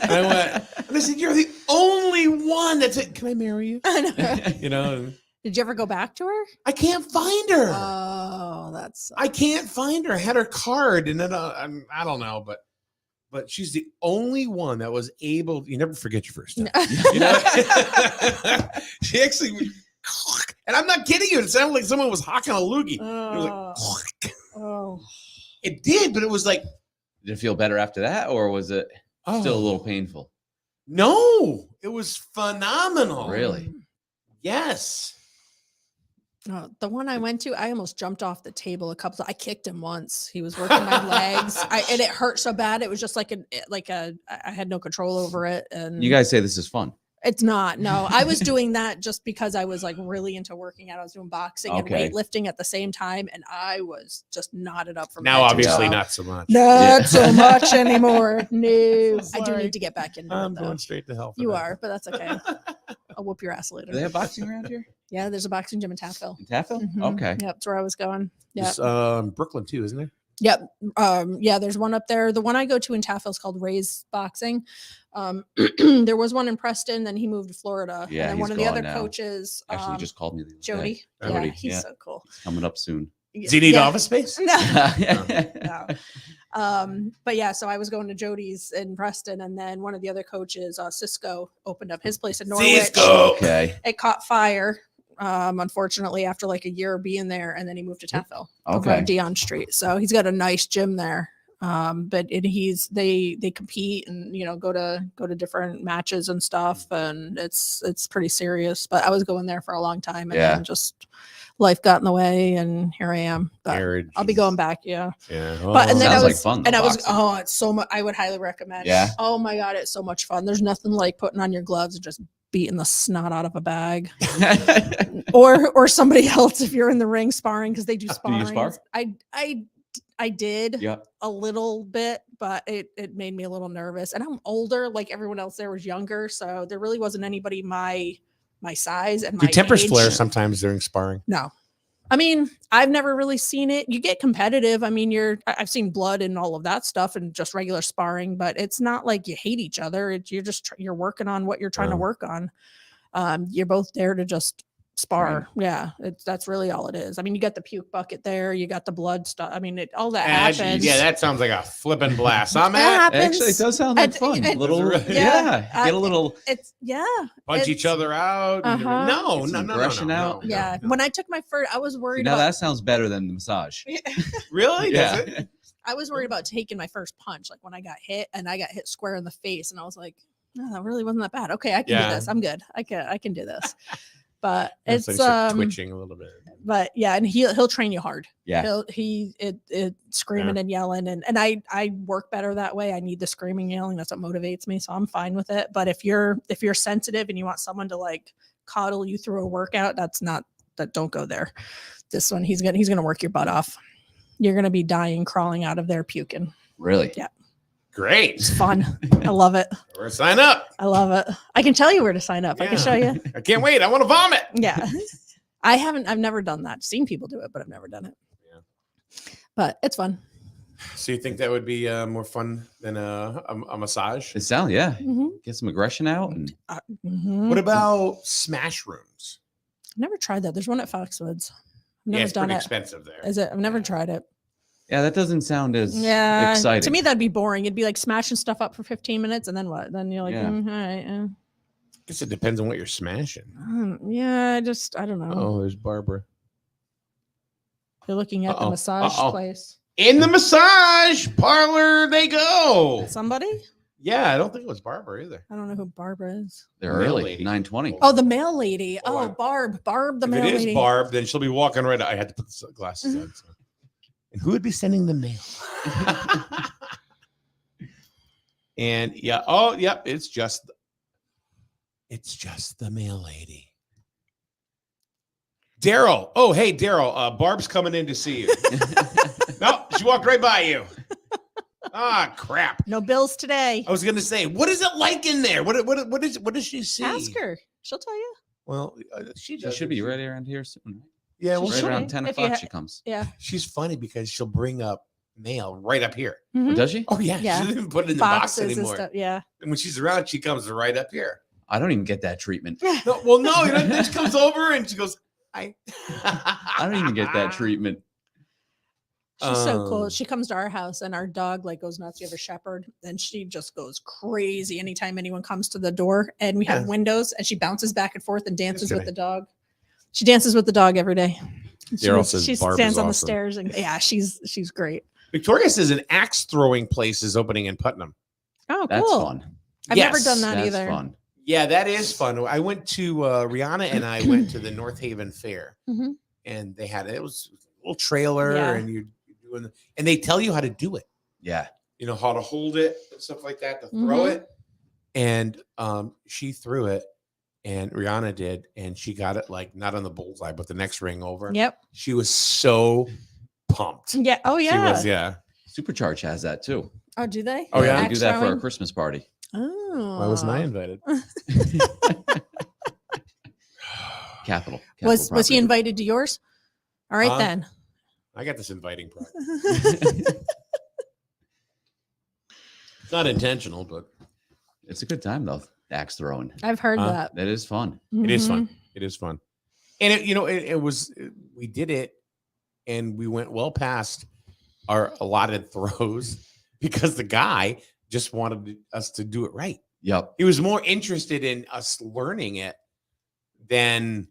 L: And I went, and I said, "You're the only one that's it. Can I marry you?"
J: I know.
L: You know, and
J: Did you ever go back to her?
L: I can't find her.
J: Oh, that's.
L: I can't find her. I had her card, and then I don't know, but she's the only one that was able. You never forget your first time. You know? She actually, and I'm not kidding you. It sounded like someone was hawking a loogie. It was like,
J: Oh.
L: It did, but it was like,
K: Did it feel better after that, or was it still a little painful?
L: No, it was phenomenal.
K: Really?
L: Yes.
J: The one I went to, I almost jumped off the table a couple. I kicked him once. He was working my legs, and it hurt so bad. It was just like I had no control over it. And
K: You guys say this is fun.
J: it's not. No, I was doing that just because I was like really into working out. I was doing boxing
K: Okay.
J: and weightlifting at the same time, and I was just knotted up from
L: Now,
J: head to
L: obviously,
J: toe.
L: not so much.
J: Not so much anymore. No, I do
L: Sorry.
J: need to get back into
L: I'm
J: it. Though.
L: going straight to hell. For
J: You
L: that.
J: are, but that's okay. I'll whoop your ass later.
K: Do they have boxing around here?
J: Yeah, there's a boxing gym in Taffville.
K: In Taffville?
J: Mhm.
K: Okay.
J: Yep, that's where I was going. Yeah.
L: There's, Brooklyn too, isn't there?
J: Yep. Yeah, there's one up there. The one I go to in Taffville is called Ray's Boxing. There was one in Preston, then he moved to Florida.
K: Yeah,
J: and then
K: he's
J: one of the
K: gone
J: other
K: now.
J: coaches,
K: Actually, he just called me. The other
J: Jody.
K: day.
J: Yeah,
K: Jody,
J: he's so cool.
K: It's coming up soon.
L: Does he need
J: Yeah.
L: office space?
J: No. No. But yeah, so I was going to Jody's in Preston, and then one of the other coaches, Cisco, opened up his place in Norwich.
L: Cisco.
K: Okay.
J: It caught fire, unfortunately, after like a year of being there, and then he moved to Taffville over
K: Okay.
J: on Dion Street. So he's got a nice gym there. But they compete and go to different matches and stuff, and it's pretty serious. But I was going there for a long time, and then just life got in the way, and here I am. But
L: Marriage.
J: I'll be going back. Yeah.
L: Yeah.
J: But and then I
K: Sounds
J: was
K: like fun,
J: and
K: though,
J: I was
K: boxing.
J: it's so much. I would highly recommend.
K: Yeah.
J: Oh my god, it's so much fun. There's nothing like putting on your gloves and just beating the snot out of a bag, or somebody else if you're in the ring sparring, because they do
K: Do you
J: sparring.
K: spar?
J: I did
K: Yeah.
J: a little bit, but it made me a little nervous. And I'm older, like everyone else there was younger, so there really wasn't anybody my size and my
L: Do tempers
J: age.
L: flare sometimes during sparring?
J: No. I mean, I've never really seen it. You get competitive. I mean, I've seen blood and all of that stuff and just regular sparring, but it's not like you hate each other. You're working on what you're trying to work on. You're both there to just spar.
K: Right.
J: Yeah. That's really all it is. I mean, you got the puke bucket there, you got the blood stuff. I mean, all that
L: Actually,
J: happens.
L: yeah, that sounds like a flipping blast. I'm
J: That
L: at
J: happens.
K: Actually, it does sound like fun.
J: It-
K: Little,
J: yeah.
K: get a little
J: It's
L: punch
J: it's-
L: each other out. and
J: Uh-huh.
L: No,
K: Get
L: no,
K: some
L: no,
K: aggression
L: no,
K: out.
L: no,
J: Yeah.
L: no.
J: When I took my first, I was worried
K: now
J: about
K: that sounds better than the massage.
L: Really?
K: Yeah.
L: Does it?
J: I was worried about taking my first punch, like when I got hit and I got hit square in the face, and I was like, no, that really wasn't that bad. Okay, I can
L: Yeah.
J: do this. I'm good. I can do this. But
L: It's
J: it's
L: like start twitching a little bit.
J: but yeah, and he'll train you hard.
K: Yeah.
J: It screaming and yelling, and I work better that way. I need the screaming, yelling. That's what motivates me. So I'm fine with it. But if you're sensitive and you want someone to like coddle you through a workout, don't go there. This one, he's gonna work your butt off. You're gonna be dying, crawling out of there, puking.
K: Really?
J: Yeah.
L: Great.
J: It's fun. I love it.
L: Or sign up.
J: I love it. I can tell you where to sign up. I can show you.
L: I can't wait. I want to vomit.
J: Yeah. I've never done that. Seen people do it, but I've never done it.
L: Yeah.
J: But it's fun.
L: So you think that would be more fun than a massage?
K: It sounds, yeah.
J: Mm-hmm.
K: Get some aggression out. And
L: What about smash rooms?
J: I've never tried that. There's one at Foxwoods. I've
L: Yeah,
J: never
L: it's
J: done
L: pretty
J: it.
L: expensive there.
J: Is it? I've never tried it.
K: yeah, that doesn't sound as
J: Yeah.
K: exciting.
J: To me, that'd be boring. It'd be like smashing stuff up for 15 minutes and then what? Then you're like,
K: Yeah.
J: all right.
L: Guess it depends on what you're smashing.
J: Yeah, I don't know.
L: Oh, there's Barbara.
J: You're looking at the
L: Uh-oh.
J: massage
L: Uh-oh.
J: place.
L: In the massage parlor they go.
J: Somebody?
L: Yeah, I don't think it was Barbara either.
J: I don't know who Barbara is.
K: They're
L: Mail
K: early,
L: lady.
K: 9:20.
J: Oh, the mail lady.
L: Oh,
J: Oh, Barb, the
L: If
J: mail
L: it is
J: lady.
L: Barb, then she'll be walking right. I had to put the glasses on. So. And who would be sending the mail? And yeah, oh, yep, it's just the mail lady. Daryl. Oh, hey, Daryl. Barb's coming in to see you. No, she walked right by you. Ah, crap.
J: No bills today.
L: I was gonna say, what is it like in there? What does she see?
J: Ask her. She'll tell you.
L: Well, she
K: She should be right around here soon.
L: Yeah, well,
K: Right
J: should
K: around
J: be.
K: 10
J: If you
K: o'clock
J: ha-
K: she comes.
J: Yeah.
L: she's funny because she'll bring up mail right up here.
J: Mhm.
K: Oh, does she?
L: Oh yeah,
J: Yeah.
L: she doesn't even put it in the box
J: Boxes and
L: anymore.
J: stuff. Yeah.
L: And when she's around, she comes right up here.
K: I don't even get that treatment.
L: No, well, no, you know, then she comes over and she goes, "Hi."
K: I don't even get that treatment.
J: She's so cool.
L: Um,
J: She comes to our house and our dog like goes nuts. We have a shepherd and she just goes crazy anytime anyone comes to the door. And we have
L: Yeah.
J: windows and she bounces back and forth and dances with
L: kidding.
J: the dog. She dances with the dog every day.
L: Daryl says
J: she
L: Barb
J: stands
L: is
J: on the
L: awesome.
J: stairs and yeah, she's great.
L: Victoria says an axe throwing place is opening in Putnam.
J: Oh,
K: That's
J: cool.
K: fun.
J: I've never
L: Yes,
J: done that
K: That's
J: either.
K: fun.
L: Yeah, that is fun. I went to Rihanna and I went to the North Haven Fair,
J: Mhm.
L: and they had it was a little trailer,
J: Yeah.
L: and you're doing, and they tell you how to do it.
K: Yeah.
L: You know how to hold it and stuff like that to throw
J: Mhm.
L: it. And she threw it, and Rihanna did, and she got it like not on the bullseye, but the next ring over.
J: Yep.
L: She was so pumped.
J: Yeah. Oh
L: She
J: yeah.
L: was, yeah.
K: Supercharge has that too.
J: Oh, do they?
L: Oh, yeah?
K: They
J: Axe
K: do that for a
J: throwing?
K: Christmas party.
J: Oh.
L: Why wasn't I invited?
K: Capital.
J: Was he
K: property.
J: invited to yours? All right then.
L: I got this inviting part. It's not intentional, but
K: It's a good time though. Axe throwing.
J: I've heard that.
K: That is fun.
L: it is
J: Mhm.
L: fun. It is fun. And it was we did it and we went well past our allotted throws because the guy just wanted us to do it right.
K: Yep.
L: He was more interested in us learning it than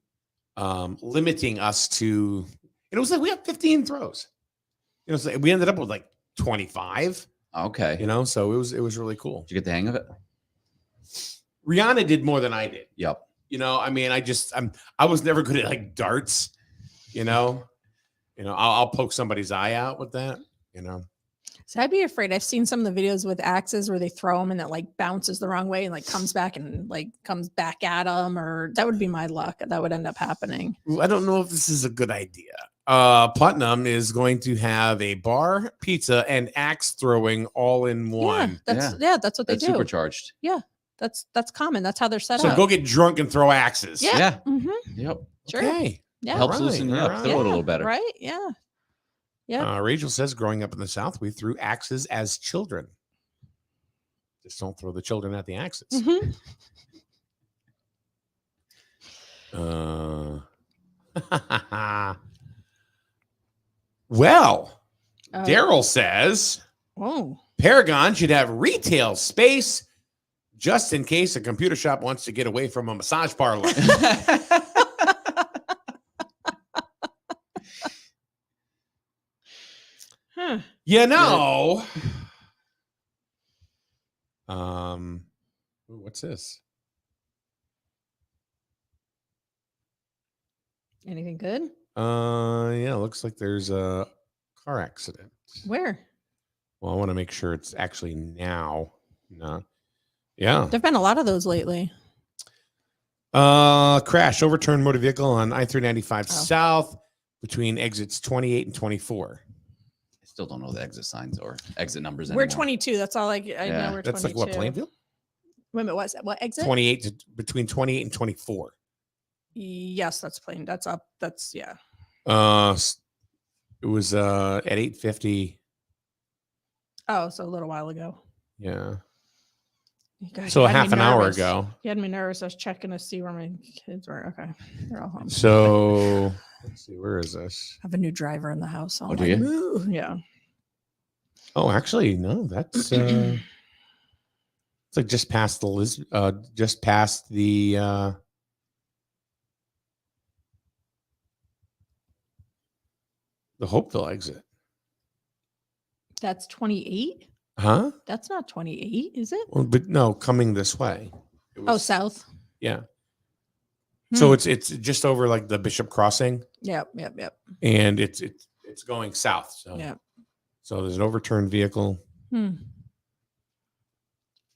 L: limiting us to. It was like we have 15 throws. You know, so we ended up with like 25.
K: Okay.
L: You know, so it was really cool.
K: Did you get the hang of it?
L: Rihanna did more than I did.
K: Yep.
L: You know, I mean, I was never good at like darts. You know, I'll poke somebody's eye out with that. You know.
J: So I'd be afraid. I've seen some of the videos with axes where they throw them and it like bounces the wrong way and like comes back at them, or that would be my luck. That would end up happening.
L: I don't know if this is a good idea. Putnam is going to have a bar, pizza, and axe throwing all in one.
J: That's what they
K: That's
J: do.
K: supercharged.
J: Yeah, that's common. That's how they're set
L: So
J: up.
L: go get drunk and throw axes.
J: Yeah.
K: Yeah.
J: Mhm.
K: Yep.
J: Sure.
L: Okay.
J: Yeah.
K: Helps
L: Right,
K: loosen you
L: all
K: up.
L: right.
K: Throw it a little better.
J: Right. Yeah. Yeah.
L: Rachel says, growing up in the South, we threw axes as children. Just don't throw the children at the axes.
J: Mhm.
L: Well,
J: Oh.
L: Daryl says
J: Oh.
L: Paragon should have retail space just in case a computer shop wants to get away from a massage parlor.
J: Huh.
L: You know. Ooh, what's this?
J: Anything good?
L: Yeah, looks like there's a car accident.
J: Where?
L: Well, I want to make sure it's actually now. No. Yeah.
J: There've been a lot of those lately.
L: Crash, overturned motor vehicle on I-395
J: Oh.
L: South between exits 28 and 24.
K: I still don't know the exit signs or exit numbers
J: We're
K: anymore.
J: 22. That's all I know.
K: Yeah.
J: We're
L: That's
J: 22.
L: like what, Plainfield?
J: Wait a minute. What's that? What exit?
L: 28 to between 28 and 24.
J: Yes, that's plain. That's up. That's yeah.
L: It was at 8:50.
J: Oh, so a little while ago.
L: Yeah.
J: God,
L: So
J: you
L: a
J: had me
L: half an hour
J: nervous.
L: ago.
J: You had me nervous. I was checking to see where my kids were. Okay, they're all home.
L: So let's see, where is this?
J: I have a new driver in the house. So
K: Oh,
J: I'm
K: do
J: like,
K: you?
J: "Ooh," yeah.
L: Oh, actually, no, that's it's like just past the just past the Hopeville exit.
J: That's 28.
L: Huh?
J: That's not 28, is it?
L: Well, but no, coming this way. It
J: Oh,
L: was-
J: south.
L: yeah.
J: Hmm.
L: So it's just over like the Bishop Crossing,
J: Yep.
L: and it's going south. So
J: Yep.
L: so there's an overturned vehicle.
J: Hmm.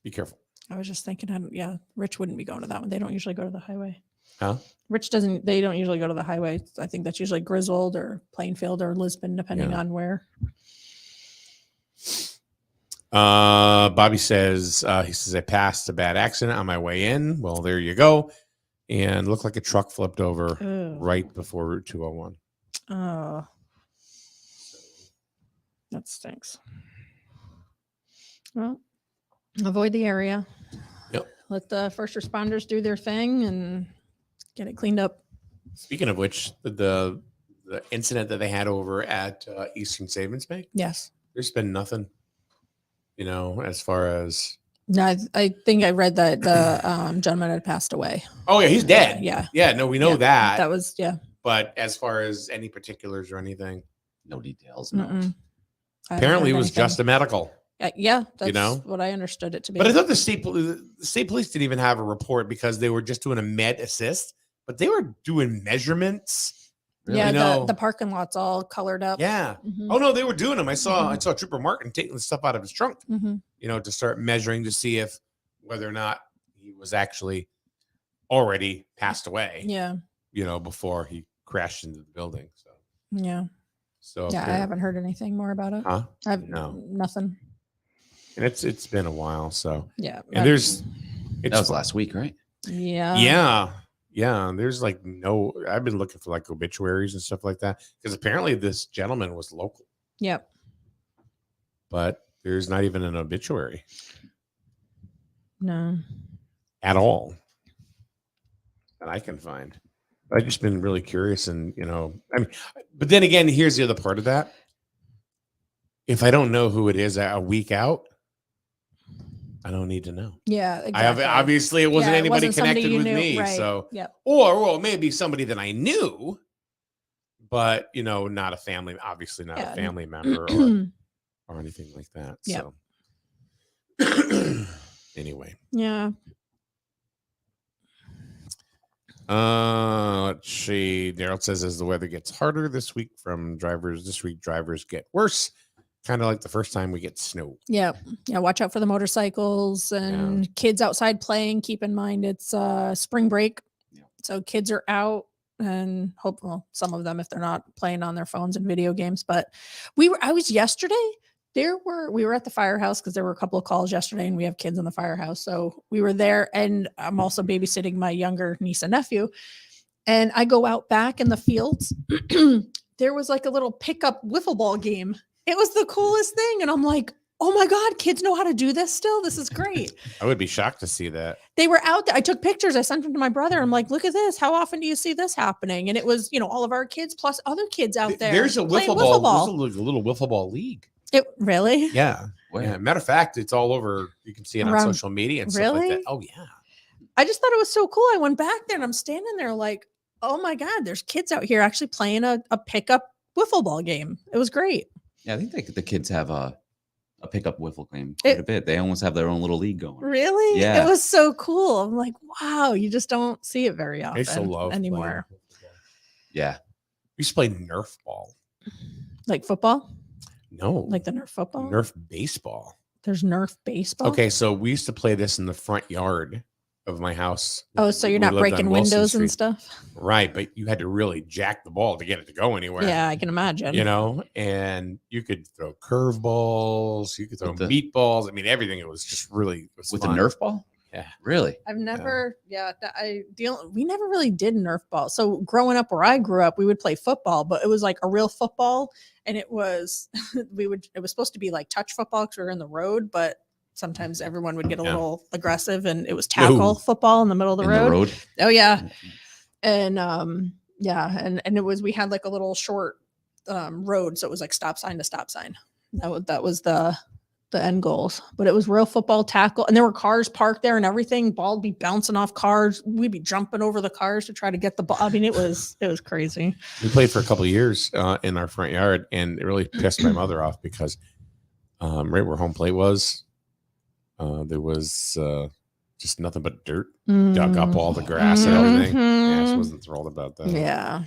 L: Be careful.
J: I was just thinking, yeah, Rich wouldn't be going to that one. They don't usually go to the highway.
L: Huh?
J: Rich doesn't. They don't usually go to the highway. I think that's usually Griswold or Plainfield or Lisbon, depending
L: Yeah.
J: on where.
L: Bobby says he says I passed a bad accident on my way in. Well, there you go. And looked like a truck flipped over
J: Ugh.
L: right before Route 201.
J: Oh, that stinks. Well, avoid the area.
L: Yep.
J: Let the first responders do their thing and get it cleaned up.
L: Speaking of which, the incident that they had over at Eastern Savings Bank,
J: Yes.
L: there's been nothing, as far as.
J: No, I think I read that the gentleman had passed away.
L: Oh yeah, he's dead.
J: Yeah.
L: Yeah. No, we know that.
J: That was
L: But as far as any particulars or anything,
K: No details. No.
J: Mm-mm. I haven't
L: apparently it
J: heard
L: was
J: anything.
L: just a medical.
J: Yeah, that's
L: know?
J: what I understood it to be.
L: But I thought the state police didn't even have a report because they were just doing a med assist, but they were doing measurements.
J: yeah,
L: You know?
J: the parking lot's all colored up.
L: Yeah.
J: Mhm.
L: Oh no, they were doing them. I saw Trooper Martin taking the stuff out of his trunk,
J: Mhm.
L: to start measuring to see if whether or not he was actually already passed away.
J: Yeah.
L: Before he crashed into the building.
J: Yeah.
L: So
J: Yeah, I haven't heard anything more about it.
L: Huh?
J: I've
L: No.
J: nothing.
L: And it's been a while. So
J: Yeah.
L: and there's
K: That was last week, right?
J: Yeah.
L: Yeah. There's like I've been looking for like obituaries and stuff like that because apparently this gentleman was local,
J: Yep.
L: but there's not even an obituary
J: No.
L: at all that I can find. I've just been really curious and, but then again, here's the other part of that. If I don't know who it is a week out, I don't need to know.
J: Yeah. Exactly.
L: I have obviously it wasn't
J: Yeah, it
L: anybody
J: wasn't somebody
L: connected
J: you
L: with
J: knew,
L: me.
J: right.
L: So,
J: Yep.
L: or maybe somebody that I knew, but not a family, obviously not
J: Yeah.
L: a family member or anything like that.
J: Yep.
L: So anyway,
J: Yeah.
L: let's see. Daryl says as the weather gets harder this week drivers get worse. Kind of like the first time we get snow.
J: Yeah. Yeah. Watch out for the motorcycles and kids outside playing. Keep in mind it's spring break. So kids are out and hope, well, some of them if they're not playing on their phones and video games. But I was yesterday. We were at the firehouse because there were a couple of calls yesterday, and we have kids in the firehouse, so we were there. And I'm also babysitting my younger niece and nephew. And I go out back in the fields. There was like a little pickup wiffle ball game. It was the coolest thing, and I'm like, oh my God, kids know how to do this still. This is great.
L: I would be shocked to see that.
J: They were out there. I took pictures. I sent them to my brother. I'm like, look at this. How often do you see this happening? And it was, all of our kids plus other kids out there.
L: There's a
J: playing
L: wiffle ball. There's a little wiffle ball league.
J: It really?
L: Yeah. Matter of fact, it's all over. You can see it on social media and stuff like that. Oh yeah.
J: I just thought it was so cool. I went back there and I'm standing there like, oh my God, there's kids out here actually playing a pickup wiffle ball game. It was great.
K: Yeah, I think the kids have a pickup wiffle game quite a bit. They almost have their own little league going.
J: Really?
K: Yeah.
J: It was so cool. I'm like, wow, you just don't see it very often anymore.
K: Yeah.
L: We used to play Nerf ball.
J: Like football?
L: No.
J: Like the Nerf football?
L: Nerf baseball.
J: There's Nerf baseball?
L: Okay, so we used to play this in the front yard of my house.
J: Oh, so you're not breaking windows and stuff?
L: Right, but you had to really jack the ball to get it to go anywhere.
J: Yeah, I can imagine.
L: And you could throw curveballs, you could throw meatballs. I mean, everything. It was just really
K: with the Nerf ball.
L: Yeah,
K: really.
J: I've never, we never really did Nerf ball. So growing up where I grew up, we would play football, but it was like a real football, and it was it was supposed to be like touch football because we were in the road, but sometimes everyone would get a little aggressive, and it was tackle football in the middle of the road. Oh yeah. And and we had like a little short road, so it was like stop sign to stop sign. That was the end goals, but it was real football tackle, and there were cars parked there and everything. Ball would be bouncing off cars. We'd be jumping over the cars to try to get the ball. I mean, it was crazy.
L: We played for a couple of years in our front yard, and it really pissed my mother off because right where home plate was, there was just nothing but dirt, dug up all the grass and everything. Yeah, she wasn't thrilled about that.
J: Yeah,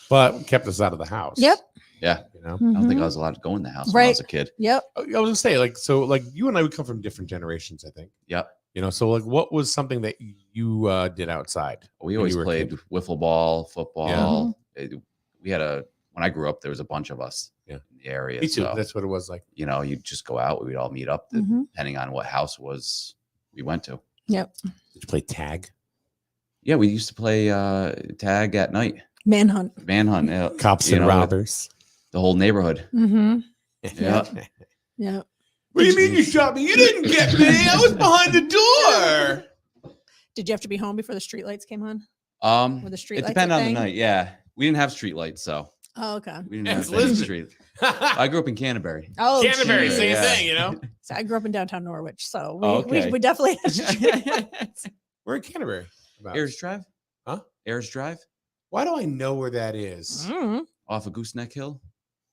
L: but kept us out of the house.
J: Yep.
K: Yeah. I don't think I was allowed to go in the house when I was a kid.
J: Yep.
L: I was gonna say, like you and I would come from different generations, I think.
K: Yep.
L: So like what was something that you did outside?
K: We always played wiffle ball, football. Yeah. We had when I grew up, there was a bunch of us in the area.
L: Me too. So, that's what it was like.
K: You'd just go out, we'd all meet up depending on what house we went to.
J: Yep.
L: Did you play tag?
K: Yeah, we used to play tag at night.
J: Manhunt.
K: Yeah.
L: Cops and robbers.
K: The whole neighborhood.
J: Mm-hmm.
K: Yeah.
J: Yeah.
L: What do you mean you shot me? You didn't get me. I was behind the door.
J: Did you have to be home before the streetlights came on?
K: Were the streetlights? It depended on the night. Yeah, we didn't have streetlights, so.
J: Oh, okay.
K: We didn't have any street. I grew up in Canterbury.
J: Oh,
L: Canterbury, same thing,
J: So I grew up in downtown Norwich, so we definitely had streetlights.
L: We're in Canterbury.
K: Ayers Drive.
L: Huh?
K: Ayers Drive.
L: Why do I know where that is?
K: Off of Gooseneck Hill.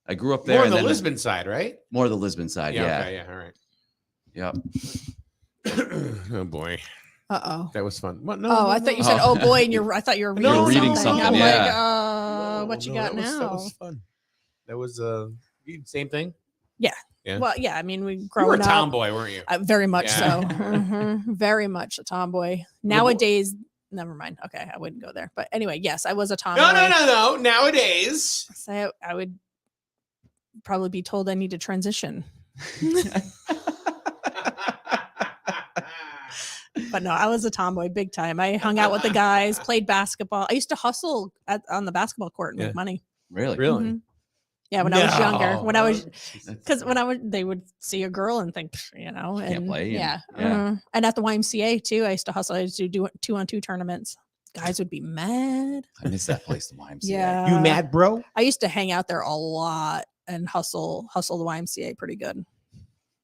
K: I grew up there.
L: More on the Lisbon side, right?
K: More the Lisbon side, yeah.
L: Okay, yeah, all right.
K: Yep.
L: Oh boy.
J: Uh-oh.
L: That was fun. What?
J: No, I thought you said, oh boy, and I thought you were reading something. I'm
K: yeah.
J: like, what you got now?
L: That was fun. That was same thing?
J: Yeah. Well, yeah, I mean, you were a
L: tomboy, weren't you?
J: Very much so. Very much a tomboy. Nowadays, never mind. Okay, I wouldn't go there. But anyway, yes, I was a tomboy.
L: No. Nowadays.
J: So I would probably be told I need to transition. But no, I was a tomboy big time. I hung out with the guys, played basketball. I used to hustle on the basketball court and make money.
K: Really?
J: Mm-hmm. Yeah, when I was younger, they would see a girl and think, and
K: can't play.
J: Yeah. And at the YMCA too, I used to hustle. I used to do 2-on-2 tournaments. Guys would be mad.
K: I miss that place, the YMCA.
J: Yeah.
L: You mad, bro?
J: I used to hang out there a lot and hustle the YMCA pretty good.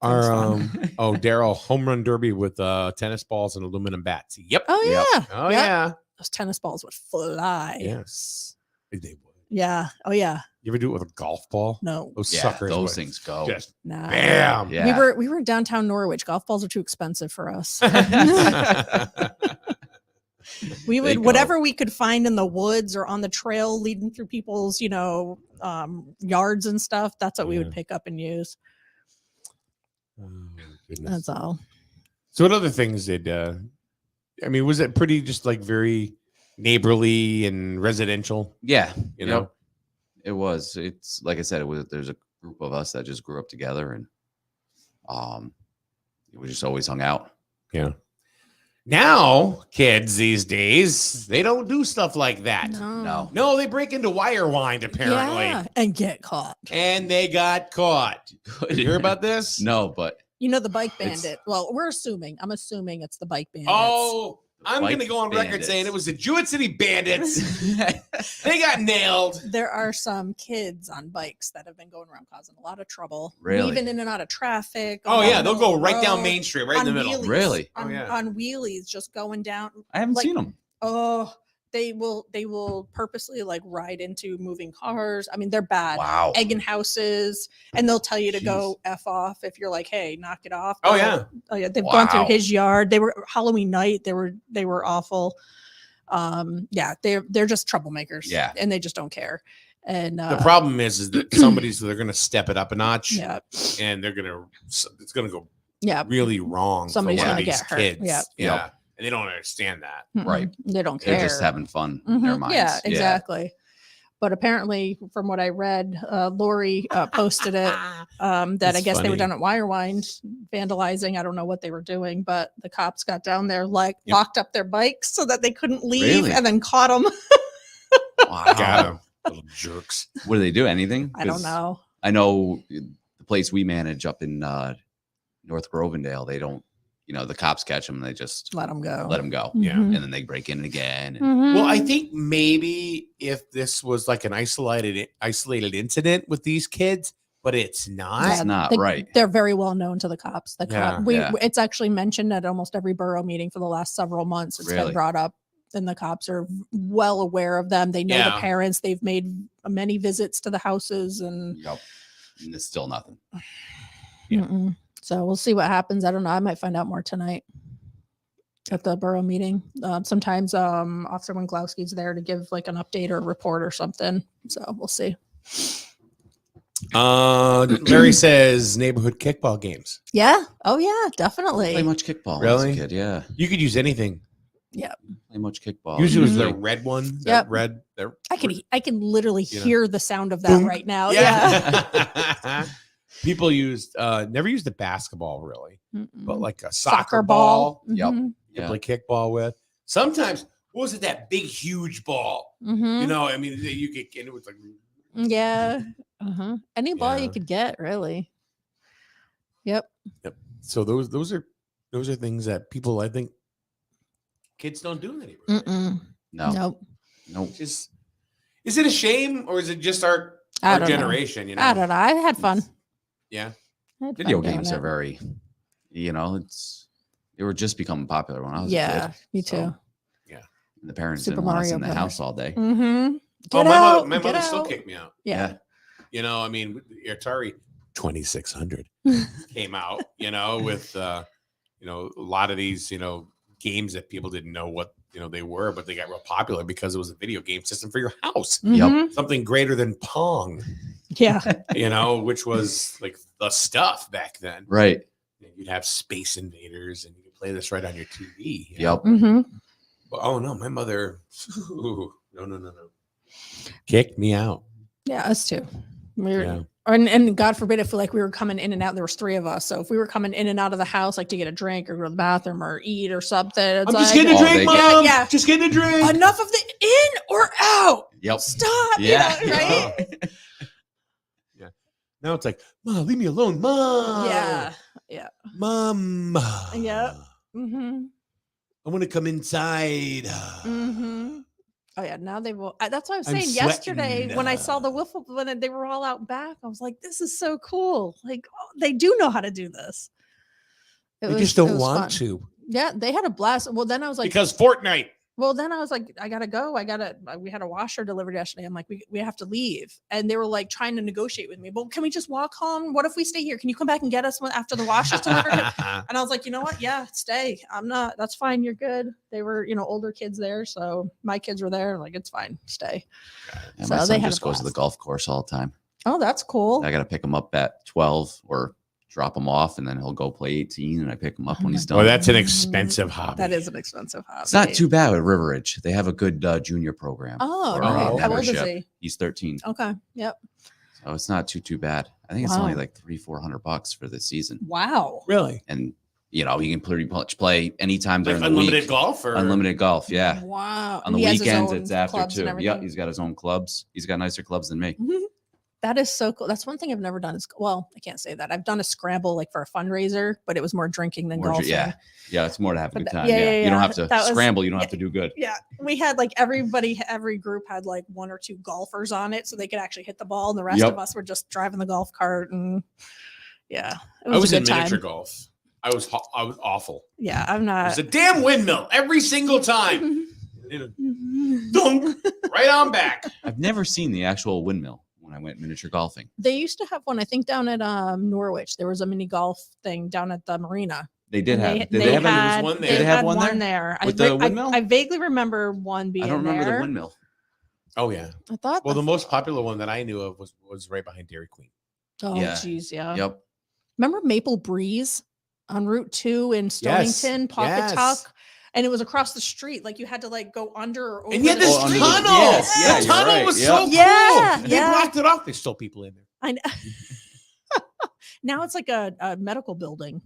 L: Our Daryl home run derby with tennis balls and aluminum bats. Yep.
J: Oh yeah.
L: Yep. Oh yeah.
J: Those tennis balls would fly.
L: Yes. They would.
J: Yeah. Oh yeah.
L: You ever do it with a golf ball?
J: No.
L: Those suckers.
K: Those things go.
L: Just
J: nah.
L: Bam.
K: Yeah.
J: We were in downtown Norwich. Golf balls are too expensive for us. We would whatever we could find in the woods or on the trail leading through people's, yards and stuff. That's what we would pick up and use.
L: Oh, goodness.
J: That's all.
L: So what other things did was it pretty just like very neighborly and residential.
K: Yeah,
L: You know?
K: it was. It's like I said, it was. There's a group of us that just grew up together, and we just always hung out.
L: Yeah. Now, kids these days, they don't do stuff like that. No, they break into Wirewind, apparently.
J: Yeah, and get caught.
L: And they got caught. You hear about this?
K: No, but
J: You know the bike
K: It's-
J: bandit. Well, I'm assuming it's the bike bandits.
L: Oh, I'm
K: Bike
L: going to go on record
K: bandits.
L: saying it was the Jewett City Bandits. They got nailed.
J: There are some kids on bikes that have been going around causing a lot of trouble.
K: Really?
J: Weaving in and out of traffic.
L: Oh,
J: along
L: yeah. They'll go
J: the
L: right down
J: road,
L: Main Street, right in the
J: on
L: middle.
J: wheelies,
K: Really?
J: On,
L: Oh, yeah.
J: on wheelies, just going down.
K: I haven't
J: like-
K: seen them.
J: Oh, they will purposely like ride into moving cars. I mean, they're bad.
K: Wow.
J: Egging houses, and they'll tell you to go F off if you're like, hey, knock it off.
L: Oh,
J: They'll-
L: yeah.
J: Oh yeah. They've gone through
K: Wow.
J: his yard. They were Halloween night. They were awful. Yeah, they're just troublemakers.
K: Yeah.
J: And they just don't care. And
L: The problem is that they're going to step it up a notch.
J: yeah,
L: And it's going to go
J: yeah.
L: really wrong.
J: Somebody's
L: for one
J: gonna
L: of these
J: get hurt.
L: kids.
J: Yeah.
L: Yeah. And they don't understand that.
J: Mm-mm.
K: Right.
J: They don't care.
K: They're just having fun in their
J: Mhm.
K: minds.
J: Yeah, exactly. But apparently, from what I read, Lori posted it that
L: That's
J: I guess they were
L: funny.
J: done at Wirewind vandalizing. I don't know what they were doing, but the cops got down there,
L: Yep.
J: locked up their bikes so that they couldn't leave,
K: Really?
J: and then caught them.
K: Wow.
L: Got them. Little jerks.
K: What do they do? Anything?
J: I don't
K: 'Cause
J: know.
K: I know the place we manage up in North Grovendale. They don't. The cops catch them and they just
J: Let them go.
K: let them go.
L: Yeah.
J: Mhm.
K: And then they break in again. And
J: Mhm.
L: Well, I think maybe if this was like an isolated incident with these kids, but it's not.
K: It's not
J: they-
K: right.
J: They're very well known to the cops.
L: Yeah.
K: Yeah.
J: It's actually mentioned at almost every borough meeting for the last several months. It's been
K: Really?
J: brought up, and the cops are well aware of them. They know
L: Yeah.
J: the parents. They've made many visits to the houses, and
K: Yep. And it's still nothing.
L: Yeah.
J: Mm-mm. So we'll see what happens. I don't know. I might find out more tonight at the borough meeting. Sometimes Officer Winklowski's there to give like an update or a report or something. So we'll see.
L: Larry says neighborhood kickball games.
J: Yeah. Oh yeah,
K: Play
J: definitely.
K: much kickball
L: Really?
K: as a kid. Yeah.
L: You could use anything.
K: Play much kickball.
L: Usually it was the
K: Usually-
L: red one.
J: Mm-hmm. Yep.
L: The
J: I can literally
L: You know.
J: hear the sound of that
L: Boom.
J: right now. Yeah.
L: Yeah. People used never used the basketball really, but
J: Mm-mm.
L: like a soccer ball.
K: Yep.
J: Mhm.
L: You
K: Yeah.
L: play kickball with. Sometimes what was it, that big huge ball?
J: Mhm.
L: You know, I mean you could and it was like
J: Yeah. Uh-huh. Any ball you
L: Yeah.
J: could get, really. Yep.
L: so those are things that people I think kids don't do anymore.
J: Mm-mm.
K: No.
J: Nope.
K: Nope.
L: Just is it a shame or is it just our
J: I don't know.
L: generation? You know,
J: I don't know. I had fun.
L: yeah.
J: I had
K: Video
J: fun doing
K: games are
J: it.
K: very, they were just becoming popular when I was a
J: Yeah,
K: kid.
J: me too.
K: So, and the parents
J: Super
K: didn't want us
J: Mario
K: in the
J: Brothers.
K: house all day.
J: Mm-hmm.
L: Oh, my mother still
J: out.
L: kicked me out.
J: Yeah.
L: You know, I mean, the Atari 2600 came out, with, a lot of these, games that people didn't know what, they were, but they got real popular because it was a video game system for your house.
J: Mhm.
L: Something greater than Pong,
J: Yeah.
L: which was like the stuff back then.
K: Right.
L: You'd have Space Invaders and you could play this right on your TV. you know?
K: Yep.
J: Mm-hmm.
L: But, oh, no, my mother, no. Kicked me out.
J: Yeah, us too. We were,
L: Yeah.
J: and God forbid if we were coming in and out, there was 3 of us. So if we were coming in and out of the house, like to get a drink or go to the bathroom or eat or something, it's
L: I'm
J: like,
L: just getting a
K: Oh,
L: drink,
K: they-
L: Mom.
J: Yeah.
L: Just getting a drink.
J: enough of the in or out.
K: Yep.
J: Stop.
K: Yeah.
J: You know, right?
L: Yeah. Now it's like, Mom, leave me alone, Mom.
J: Yeah. Yeah.
L: Mom.
J: Yep. Mm-hmm.
L: I want to come inside.
J: Mm-hmm. Oh yeah, now they will. That's what I was
L: I'm
J: saying yesterday
L: sweating.
J: when I saw the wiffle when they were all out back. I was like, "This is so cool! Like, oh, they do know how to do this." It
L: They
J: was-
L: just
J: it
L: don't
J: was
L: want
J: fun.
L: to
J: Yeah, they had a blast. Well, then I was like,
L: because Fortnite.
J: well, then I was like, I gotta go. We had a washer delivered yesterday. I'm like, we have to leave. And they were like trying to negotiate with me. Well, can we just walk home? What if we stay here? Can you come back and get us after the washer's delivered? And I was like, you know what? Yeah, stay. That's fine. You're good. They were, older kids there. So my kids were there. Like, it's fine. Stay.
K: And
J: So
K: my
J: they
K: son
J: had a
K: just goes to the
J: blast.
K: golf course all the time.
J: Oh, that's cool.
K: I got to pick him up at 12 or drop him off, and then he'll go play 18, and I pick him up when he's done.
L: Oh, that's an expensive hobby.
J: That is an expensive hobby.
K: It's not too bad at River Ridge. They have a good junior program.
J: Oh,
K: or,
J: right. How old is
K: membership.
J: he?
K: He's 13.
J: Okay. Yep.
K: So it's not too bad. I think it's only like $300-400 for the season.
J: Wow.
L: Really?
K: And you can pretty much play anytime during the
L: unlimited
K: week.
L: golf or
K: Unlimited golf, yeah.
J: Wow.
K: On the
J: He has his
K: weekends,
J: own
K: it's after
J: clubs and
K: too.
J: everything?
K: Yep, he's got his own clubs. He's got nicer clubs than me.
J: That is so cool. That's one thing I've never done. Is well, I can't say that. I've done a scramble like for a fundraiser, but it was more drinking than golfing.
K: Yeah, it's more to have a good time.
J: yeah,
K: You don't have to
J: that was-
K: scramble. You don't have to do good.
J: Yeah, we had like every group had like 1 or 2 golfers on it, so they could actually hit the ball, and the rest of us were just driving the golf cart. And yeah, it
L: I was
J: a
L: in
J: good
L: miniature
J: time.
L: golf. I was awful.
J: Yeah, I'm
L: It
J: not.
L: was a damn windmill every single time. Dunk, right on back.
K: I've never seen the actual windmill when I went miniature golfing.
J: They used to have one, I think, down at Norwich. There was a mini golf thing down at the marina.
K: They did
J: And
K: have. Did they have
J: had,
K: one there?
J: They
K: Did they have
J: had
K: one
J: there?
K: With the windmill?
J: I vaguely remember one being
K: I don't remember
J: there.
K: the windmill.
L: Oh yeah.
J: I thought.
L: Well, the most popular one that I knew of was right behind Dairy Queen.
J: Oh,
K: Yeah.
J: geez, yeah.
K: Yep.
J: Remember Maple Breeze on Route 2 in Stonington, Pawcatuck? And it was across the street. Like you had to like go under or over.
L: And you had this
J: the street.
L: tunnel.
K: Yes, yeah,
L: the
K: you're
L: tunnel
K: right.
L: was
K: Yep.
L: so cool.
J: Yeah,
L: They
J: yeah.
L: blocked it off. There's still people in there.
J: I know. Now it's like a medical building.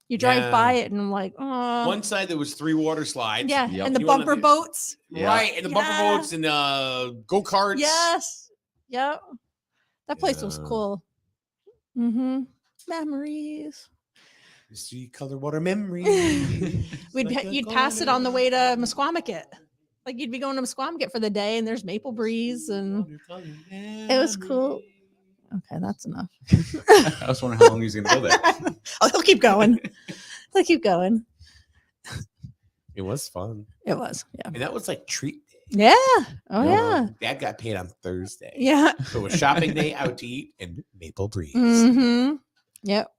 J: You drive
L: Yeah.
J: by it and I'm like, oh.
L: One side there was 3 water slides.
J: Yeah,
K: Yep.
J: and the
L: You wanna
J: bumper
L: do-
J: boats.
L: Right, and the bumper
J: Yeah.
L: boats and go-karts.
J: Yes. Yep. That place was
L: Yeah.
J: cool. Mm-hmm. Memories.
L: See color water memories.
J: You'd pass it on the way to Musquamaket. Like you'd be going to Musquamaket for the day, and there's Maple Breeze, and it was cool. Okay, that's enough.
K: I was wondering how long he's going to go there.
J: Oh, he'll keep going. He'll keep going.
L: It was fun.
J: It was, yeah.
L: And that was like treat day.
J: Yeah. Oh, yeah.
L: Dad got paid on Thursday.
J: Yeah.
L: So it was shopping day, out to eat, and Maple Breeze.
J: Mm-hmm. Yep.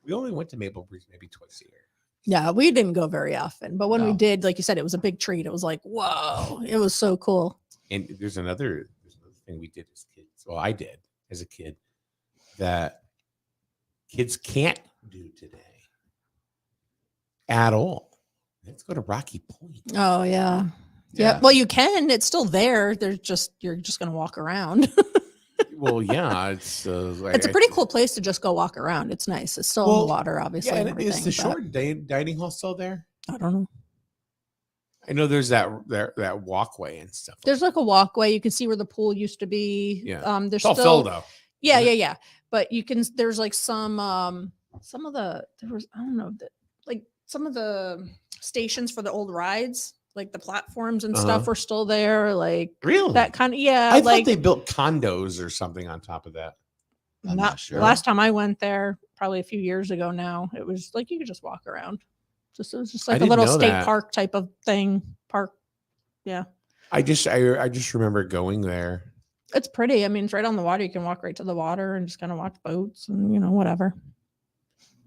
L: We only went to Maple Breeze maybe twice a year.
J: Yeah, we didn't go very often, but when we
K: No.
J: did, like you said, it was a big treat. It was like, whoa, it was so cool.
L: And there's another thing we did as kids. Well, I did as a kid that kids can't do today at all. Let's go to Rocky Point.
J: Oh yeah. Yeah. Well, you can. It's still there. You're just going to walk around.
L: Well, yeah, it's
J: It's a pretty cool place to just go walk around. It's nice. It's still in the water, obviously.
L: Yeah,
J: and
L: and is the
J: everything,
L: short dining hall still there?
J: but I don't know.
L: I know there's that walkway and stuff.
J: There's like a walkway. You can see where the pool used to be.
L: Yeah.
J: There's
L: It's all
J: still,
L: filled though.
J: Yeah,
L: isn't
J: yeah. But you can. There's like some of the there was I don't know like some of the stations for the old rides, like the platforms and stuff, were still there. Like
L: Really?
J: that kind of
L: I
J: like
L: thought they built condos or something on top of that.
K: I'm not sure.
J: Last time I went there, probably a few years ago now, it was like you could just walk around. It was just
L: I
J: like a
L: didn't
J: little
L: know
J: state
L: that.
J: park type of thing. Park. Yeah.
L: I just remember going there.
J: It's pretty. I mean, it's right on the water. You can walk right to the water and just kind of watch boats and whatever.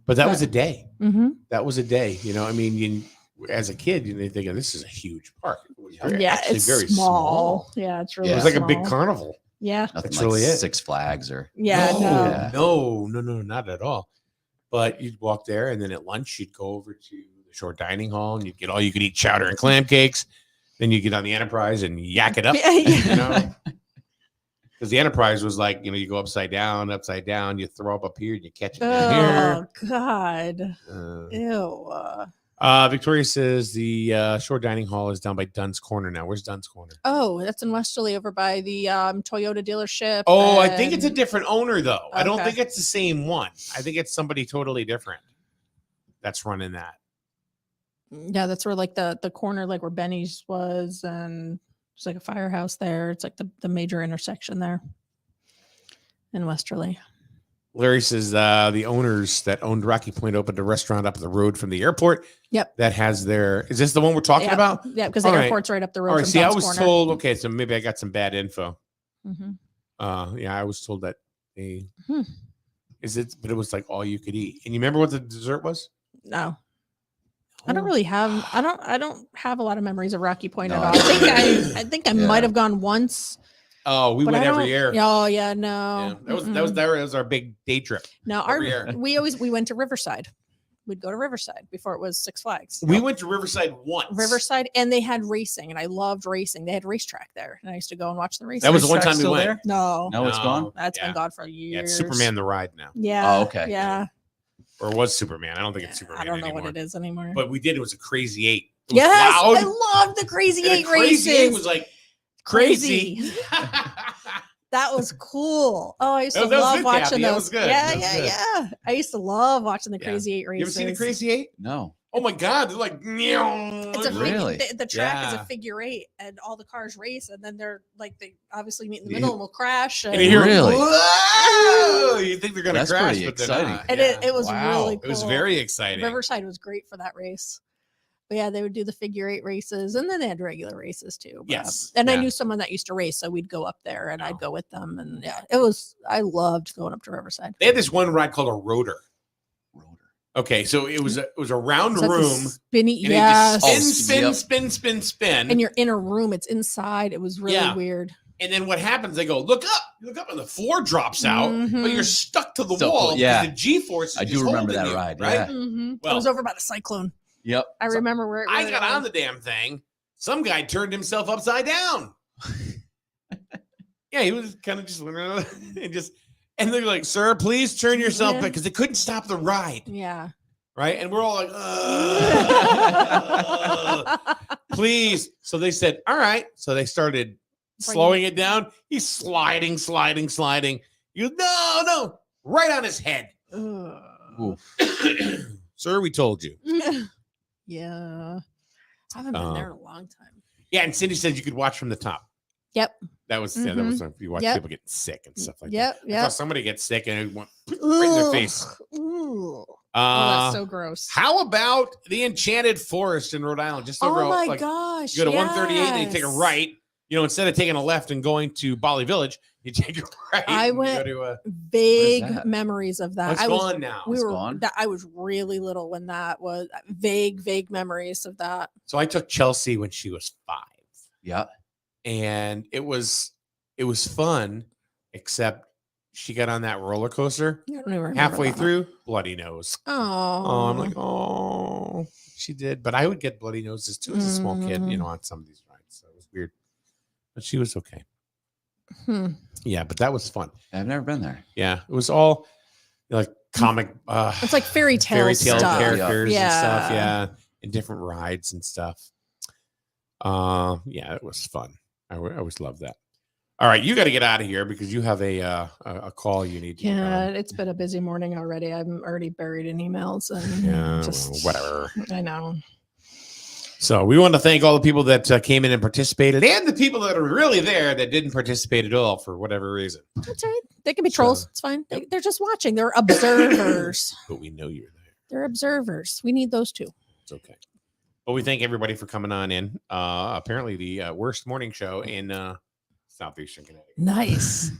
L: But that was a day.
J: Mm-hmm.
L: That was a day. I mean, as a kid, you think this is a huge park. It was actually
J: it's
L: very
J: small. Yeah, it's really
L: It was like a big
J: small.
L: carnival.
J: Yeah.
K: Nothing
L: That's
K: like
L: really it.
K: Six Flags or
J: Yeah.
L: No, not at all. But you'd walk there, and then at lunch you'd go over to the short dining hall, and you'd get all you could eat chowder and clam cakes. Then you get on the Enterprise and yak it up. Because the Enterprise was like, you go upside down, you throw up here, and you catch it down
J: Oh God.
L: here.
J: Ew.
L: Victoria says the short dining hall is down by Dunn's Corner now. Where's Dunn's Corner?
J: Oh, that's in Westerly over by the Toyota dealership.
L: Oh, I think it's a
J: and-
L: different owner though. I don't
J: Okay.
L: think it's the same one. I think it's somebody totally different that's running that.
J: Yeah, that's where like the corner, like where Benny's was, and there's like a firehouse there. It's like the major intersection there in Westerly.
L: Larry says the owners that owned Rocky Point opened a restaurant up the road from the airport.
J: Yep.
L: That has their. Is this the one we're talking
J: Yeah.
L: about?
J: Yeah, because the
L: All right.
J: airport's right up the road.
L: All right.
J: from
L: See, I
J: Dunn's
L: was
J: Corner.
L: told. Okay, so maybe I got some bad info.
J: Mhm.
L: Yeah, I was told that they.
J: Hmm.
L: Is it? But it was like all you could eat. And you remember what the dessert was?
J: No. I don't really have. I don't have a lot of memories of Rocky Point at
K: No,
J: all. I think I
K: Yeah.
J: might have gone once,
L: Oh, we
J: But
L: went
J: I
L: every
J: don't-
L: year.
J: Oh yeah, no.
L: Yeah, that was our big day trip.
J: No,
L: every year.
J: we went to Riverside. We'd go to Riverside before it was Six Flags.
L: We went to Riverside once.
J: Riverside, and they had racing, and I loved racing. They had racetrack there, and I used to go and watch the racing.
L: That was the one
K: Racetrack's
L: time we
K: still
L: went.
K: there?
J: No,
K: No, it's gone.
J: that's
L: Yeah.
J: been gone for
L: Yeah,
J: years.
L: it's Superman the Ride now.
J: Yeah.
K: Oh, okay.
J: Yeah.
L: Or was Superman. I don't think it's Superman
J: I don't know
L: anymore.
J: what it is anymore.
L: But we did. It was a Crazy 8. It was
J: Yes,
L: loud,
J: I love the Crazy
L: and the
J: Eight
L: Crazy
J: races.
L: 8 was like crazy.
J: That was cool. Oh, I used to
L: That was
J: love
L: good,
J: watching
L: Kathy. That
J: those.
L: was good.
J: Yeah,
L: That was
J: yeah,
L: good.
J: yeah. I used to love watching the
L: Yeah.
J: Crazy Eight
L: You
J: races.
L: ever seen the Crazy 8?
K: No.
L: Oh my God. They're like,
J: It's a
K: Really?
J: the track is
L: Yeah.
J: a figure eight, and all the cars race, and then they're like they obviously meet in the
K: Yeah.
J: middle and will crash.
L: And you hear,
K: Really?
L: whoa! You think they're going to
K: That's
L: crash,
K: pretty
L: but they're
K: exciting.
L: not.
J: And
L: Yeah.
J: it was
K: Wow.
J: really cool.
L: It was very exciting.
J: Riverside was great for that race. But yeah, they would do the figure eight races, and then they had regular races too. But,
L: Yes.
J: and I
L: Yeah.
J: knew someone that used to race, so we'd go up there, and
L: Oh.
J: I'd go with them. And yeah, it was. I loved going up to Riverside.
L: They had this one ride called a rotor. Okay, so it was a round
J: Is that the
L: room.
J: spinny,
L: And
J: yes.
L: it just spin,
K: Yep.
L: spin.
J: And you're in a room. It's inside. It was really
L: Yeah.
J: weird.
L: And then what happens? They go, look up, and the floor drops out, but
J: Mhm.
L: you're stuck to the
K: Stuck to-
L: wall. because
K: yeah.
L: the G-force.
K: I do remember that ride,
L: right?
K: yeah.
J: It
L: Well-
J: was over by the cyclone.
K: Yep.
J: I remember where
L: I
J: it
L: got on the damn thing. Some guy turned himself upside down. Yeah, he was kind of just and they're like, "Sir, please turn yourself
J: Yeah.
L: back," because they couldn't stop the ride,
J: Yeah.
L: right? And we're all like, "Please." So they said, "All right." So they started slowing it down. He's sliding. You no, right on his head.
J: Ugh.
L: Sir, we told you.
J: Yeah. I haven't been there in a long time.
L: Yeah, and Cindy said you could watch from the top.
J: Yep.
L: That was that was if you watch
J: Yep.
L: people get sick and stuff like
J: Yep.
L: that. I saw
J: Yep.
L: somebody get sick and it went right in their face.
J: Ooh. Oh,
L: Uh,
J: that's so gross.
L: how about the Enchanted Forest in Rhode Island? Just over
J: Oh my
L: like,
J: gosh.
L: you go to 138 and you take a
J: yes.
L: right. You know, instead of taking a left and going to Bali Village, you take a right.
J: I
L: and
J: went-
L: You go to
J: Vague
K: that?
J: memories of that.
L: it's
J: I was
L: gone now.
J: we
K: It's
J: were
K: gone?
J: I was really little when that was vague memories of that.
L: So I took Chelsea when she was 5,
K: Yeah.
L: and it was fun, except she got on that roller coaster.
J: I don't even remember
L: Halfway
J: that.
L: through, bloody nose.
J: Oh.
L: Oh, I'm like, oh, she did. But I would get bloody noses too as a small kid, you know, on some of these rides. So it was weird. But she was okay.
J: Hmm.
L: Yeah, but that was fun.
K: I've never been there.
L: Yeah. It was all like comic
J: It's like fairy tale
L: tale
J: stuff.
L: characters and stuff.
J: Yeah.
L: Yeah. And different rides and stuff. Yeah, it was fun. I always loved that. All right, you got to get out of here because you have a call you need to get
J: Yeah,
L: on.
J: it's been a busy morning already. I'm already buried in emails and
L: Yeah,
J: just
L: well, whatever.
J: I know.
L: So we want to thank all the people that came in and participated, and the people that are really there that didn't participate at all for whatever reason.
J: That's all right. They can be trolls. It's fine. They're just watching. They're observers.
L: But we know you're there.
J: They're observers. We need those too.
L: It's okay. But we thank everybody for coming on in. Apparently, the worst morning show in Southeastern Connecticut.
J: Nice.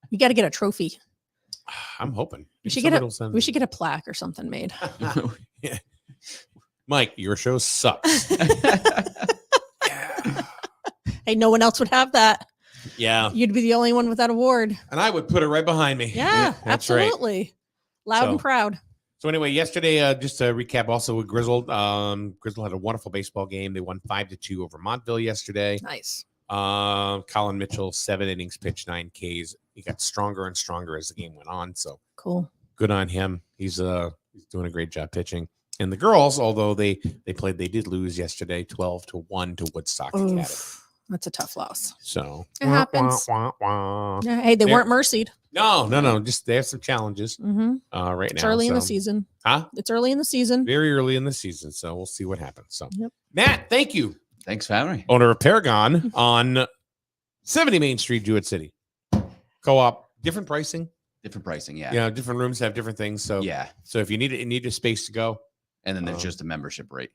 J: You got to get a trophy.
L: I'm hoping
J: We should
L: Maybe
J: get
L: somebody will send
J: we should get a plaque or something made.
L: Yeah. Mike, your show sucks.
J: Hey, no one else would have that.
L: Yeah.
J: You'd be the only one with that award.
L: And I would put it right behind me.
J: Yeah,
L: that's right.
J: absolutely. Loud and
L: So-
J: proud.
L: So anyway, yesterday, just to recap, also with Grizzled, Grizzled had a wonderful baseball game. They won 5-2 over Montville yesterday.
J: Nice.
L: Colin Mitchell, 7 innings pitched, 9 Ks. He got stronger and stronger as the game went on. So
J: Cool.
L: good on him. He's doing a great job pitching. And the girls, although they did lose yesterday, 12-1 to Woodstock Academy.
J: Oof, that's a tough loss.
L: So
J: It happens.
L: wah, wah.
J: Yeah, hey, they
L: They're-
J: weren't mercied.
L: No. Just they have some challenges
J: Mm-hmm.
L: right
J: It's
L: now.
J: early in the
L: so-
J: season.
L: Huh?
J: It's early in the season.
L: Very early in the season. So we'll see what happens. So
J: Yep.
L: Matt, thank you.
K: Thanks for having me.
L: Owner of Paragon on 70 Main Street, Jewett City. Co-op, different pricing.
K: Different pricing, yeah.
L: Yeah, different rooms have different things. So
K: Yeah.
L: So if you need a space to go,
K: And then there's just a membership rate.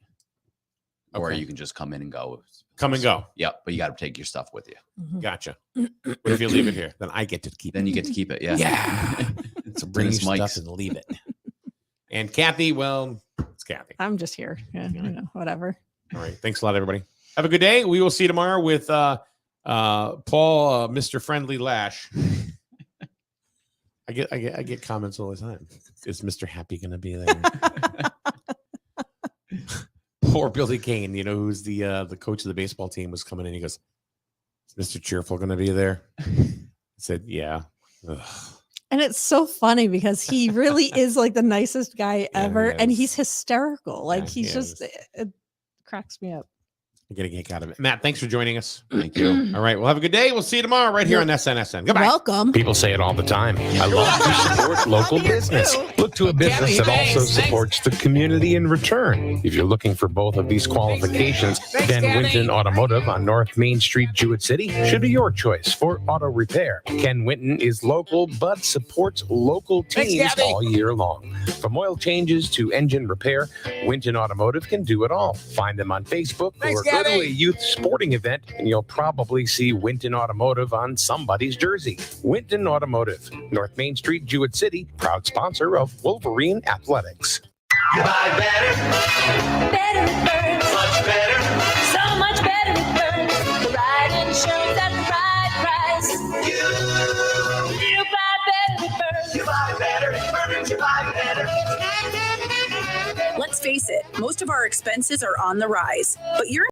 K: Or
L: okay.
K: you can just come in and go.
L: Come and go.
K: Yep, but you got to take your stuff with you.
J: Mhm.
L: Gotcha. What if you leave it here? Then I get to keep it.
K: Then you get to keep it. Yeah.
L: Yeah. So bring your
K: Dennis
L: stuff
K: Mike's.
L: and leave it. And Kathy, well, it's Kathy.
J: I'm just here. Yeah, I know, whatever.
L: All right. Thanks a lot, everybody. Have a good day. We will see you tomorrow with Paul, Mr. Friendly Lash. I get comments all the time. Is Mr. Happy going to be there? Poor Billy Kane, who's the coach of the baseball team, was coming in. He goes, "Is Mr. Cheerful going to be there?" I said, "Yeah." Ugh.
J: And it's so funny because he really is like the nicest guy ever, and he's hysterical. Like he's just, it cracks me up.
L: I'm getting a kick out of it. Matt, thanks for joining us.
K: Thank you.
L: All right, well, have a good day. We'll see you tomorrow right here on SNSN. Goodbye.
J: Welcome.
B: People say it all the time. I love to support local business. Look to a business that also supports the community in return. If you're looking for both of these qualifications, then Winton Automotive on North Main Street, Jewett City should be your choice for auto repair. Ken Winton is local, but supports local teams all year long. From oil changes to engine repair, Winton Automotive can do it all. Find them on Facebook or go to a youth sporting event, and you'll probably see Winton Automotive on somebody's jersey. Winton Automotive, North Main Street, Jewett City, proud sponsor of Wolverine Athletics.
M: You buy better. Better with Burns. Much better. So much better with Burns. The right insurance at the right price. You buy better with Burns. You buy better with Burns. You buy better.
E: Let's face it, most of our expenses are on the rise, but you're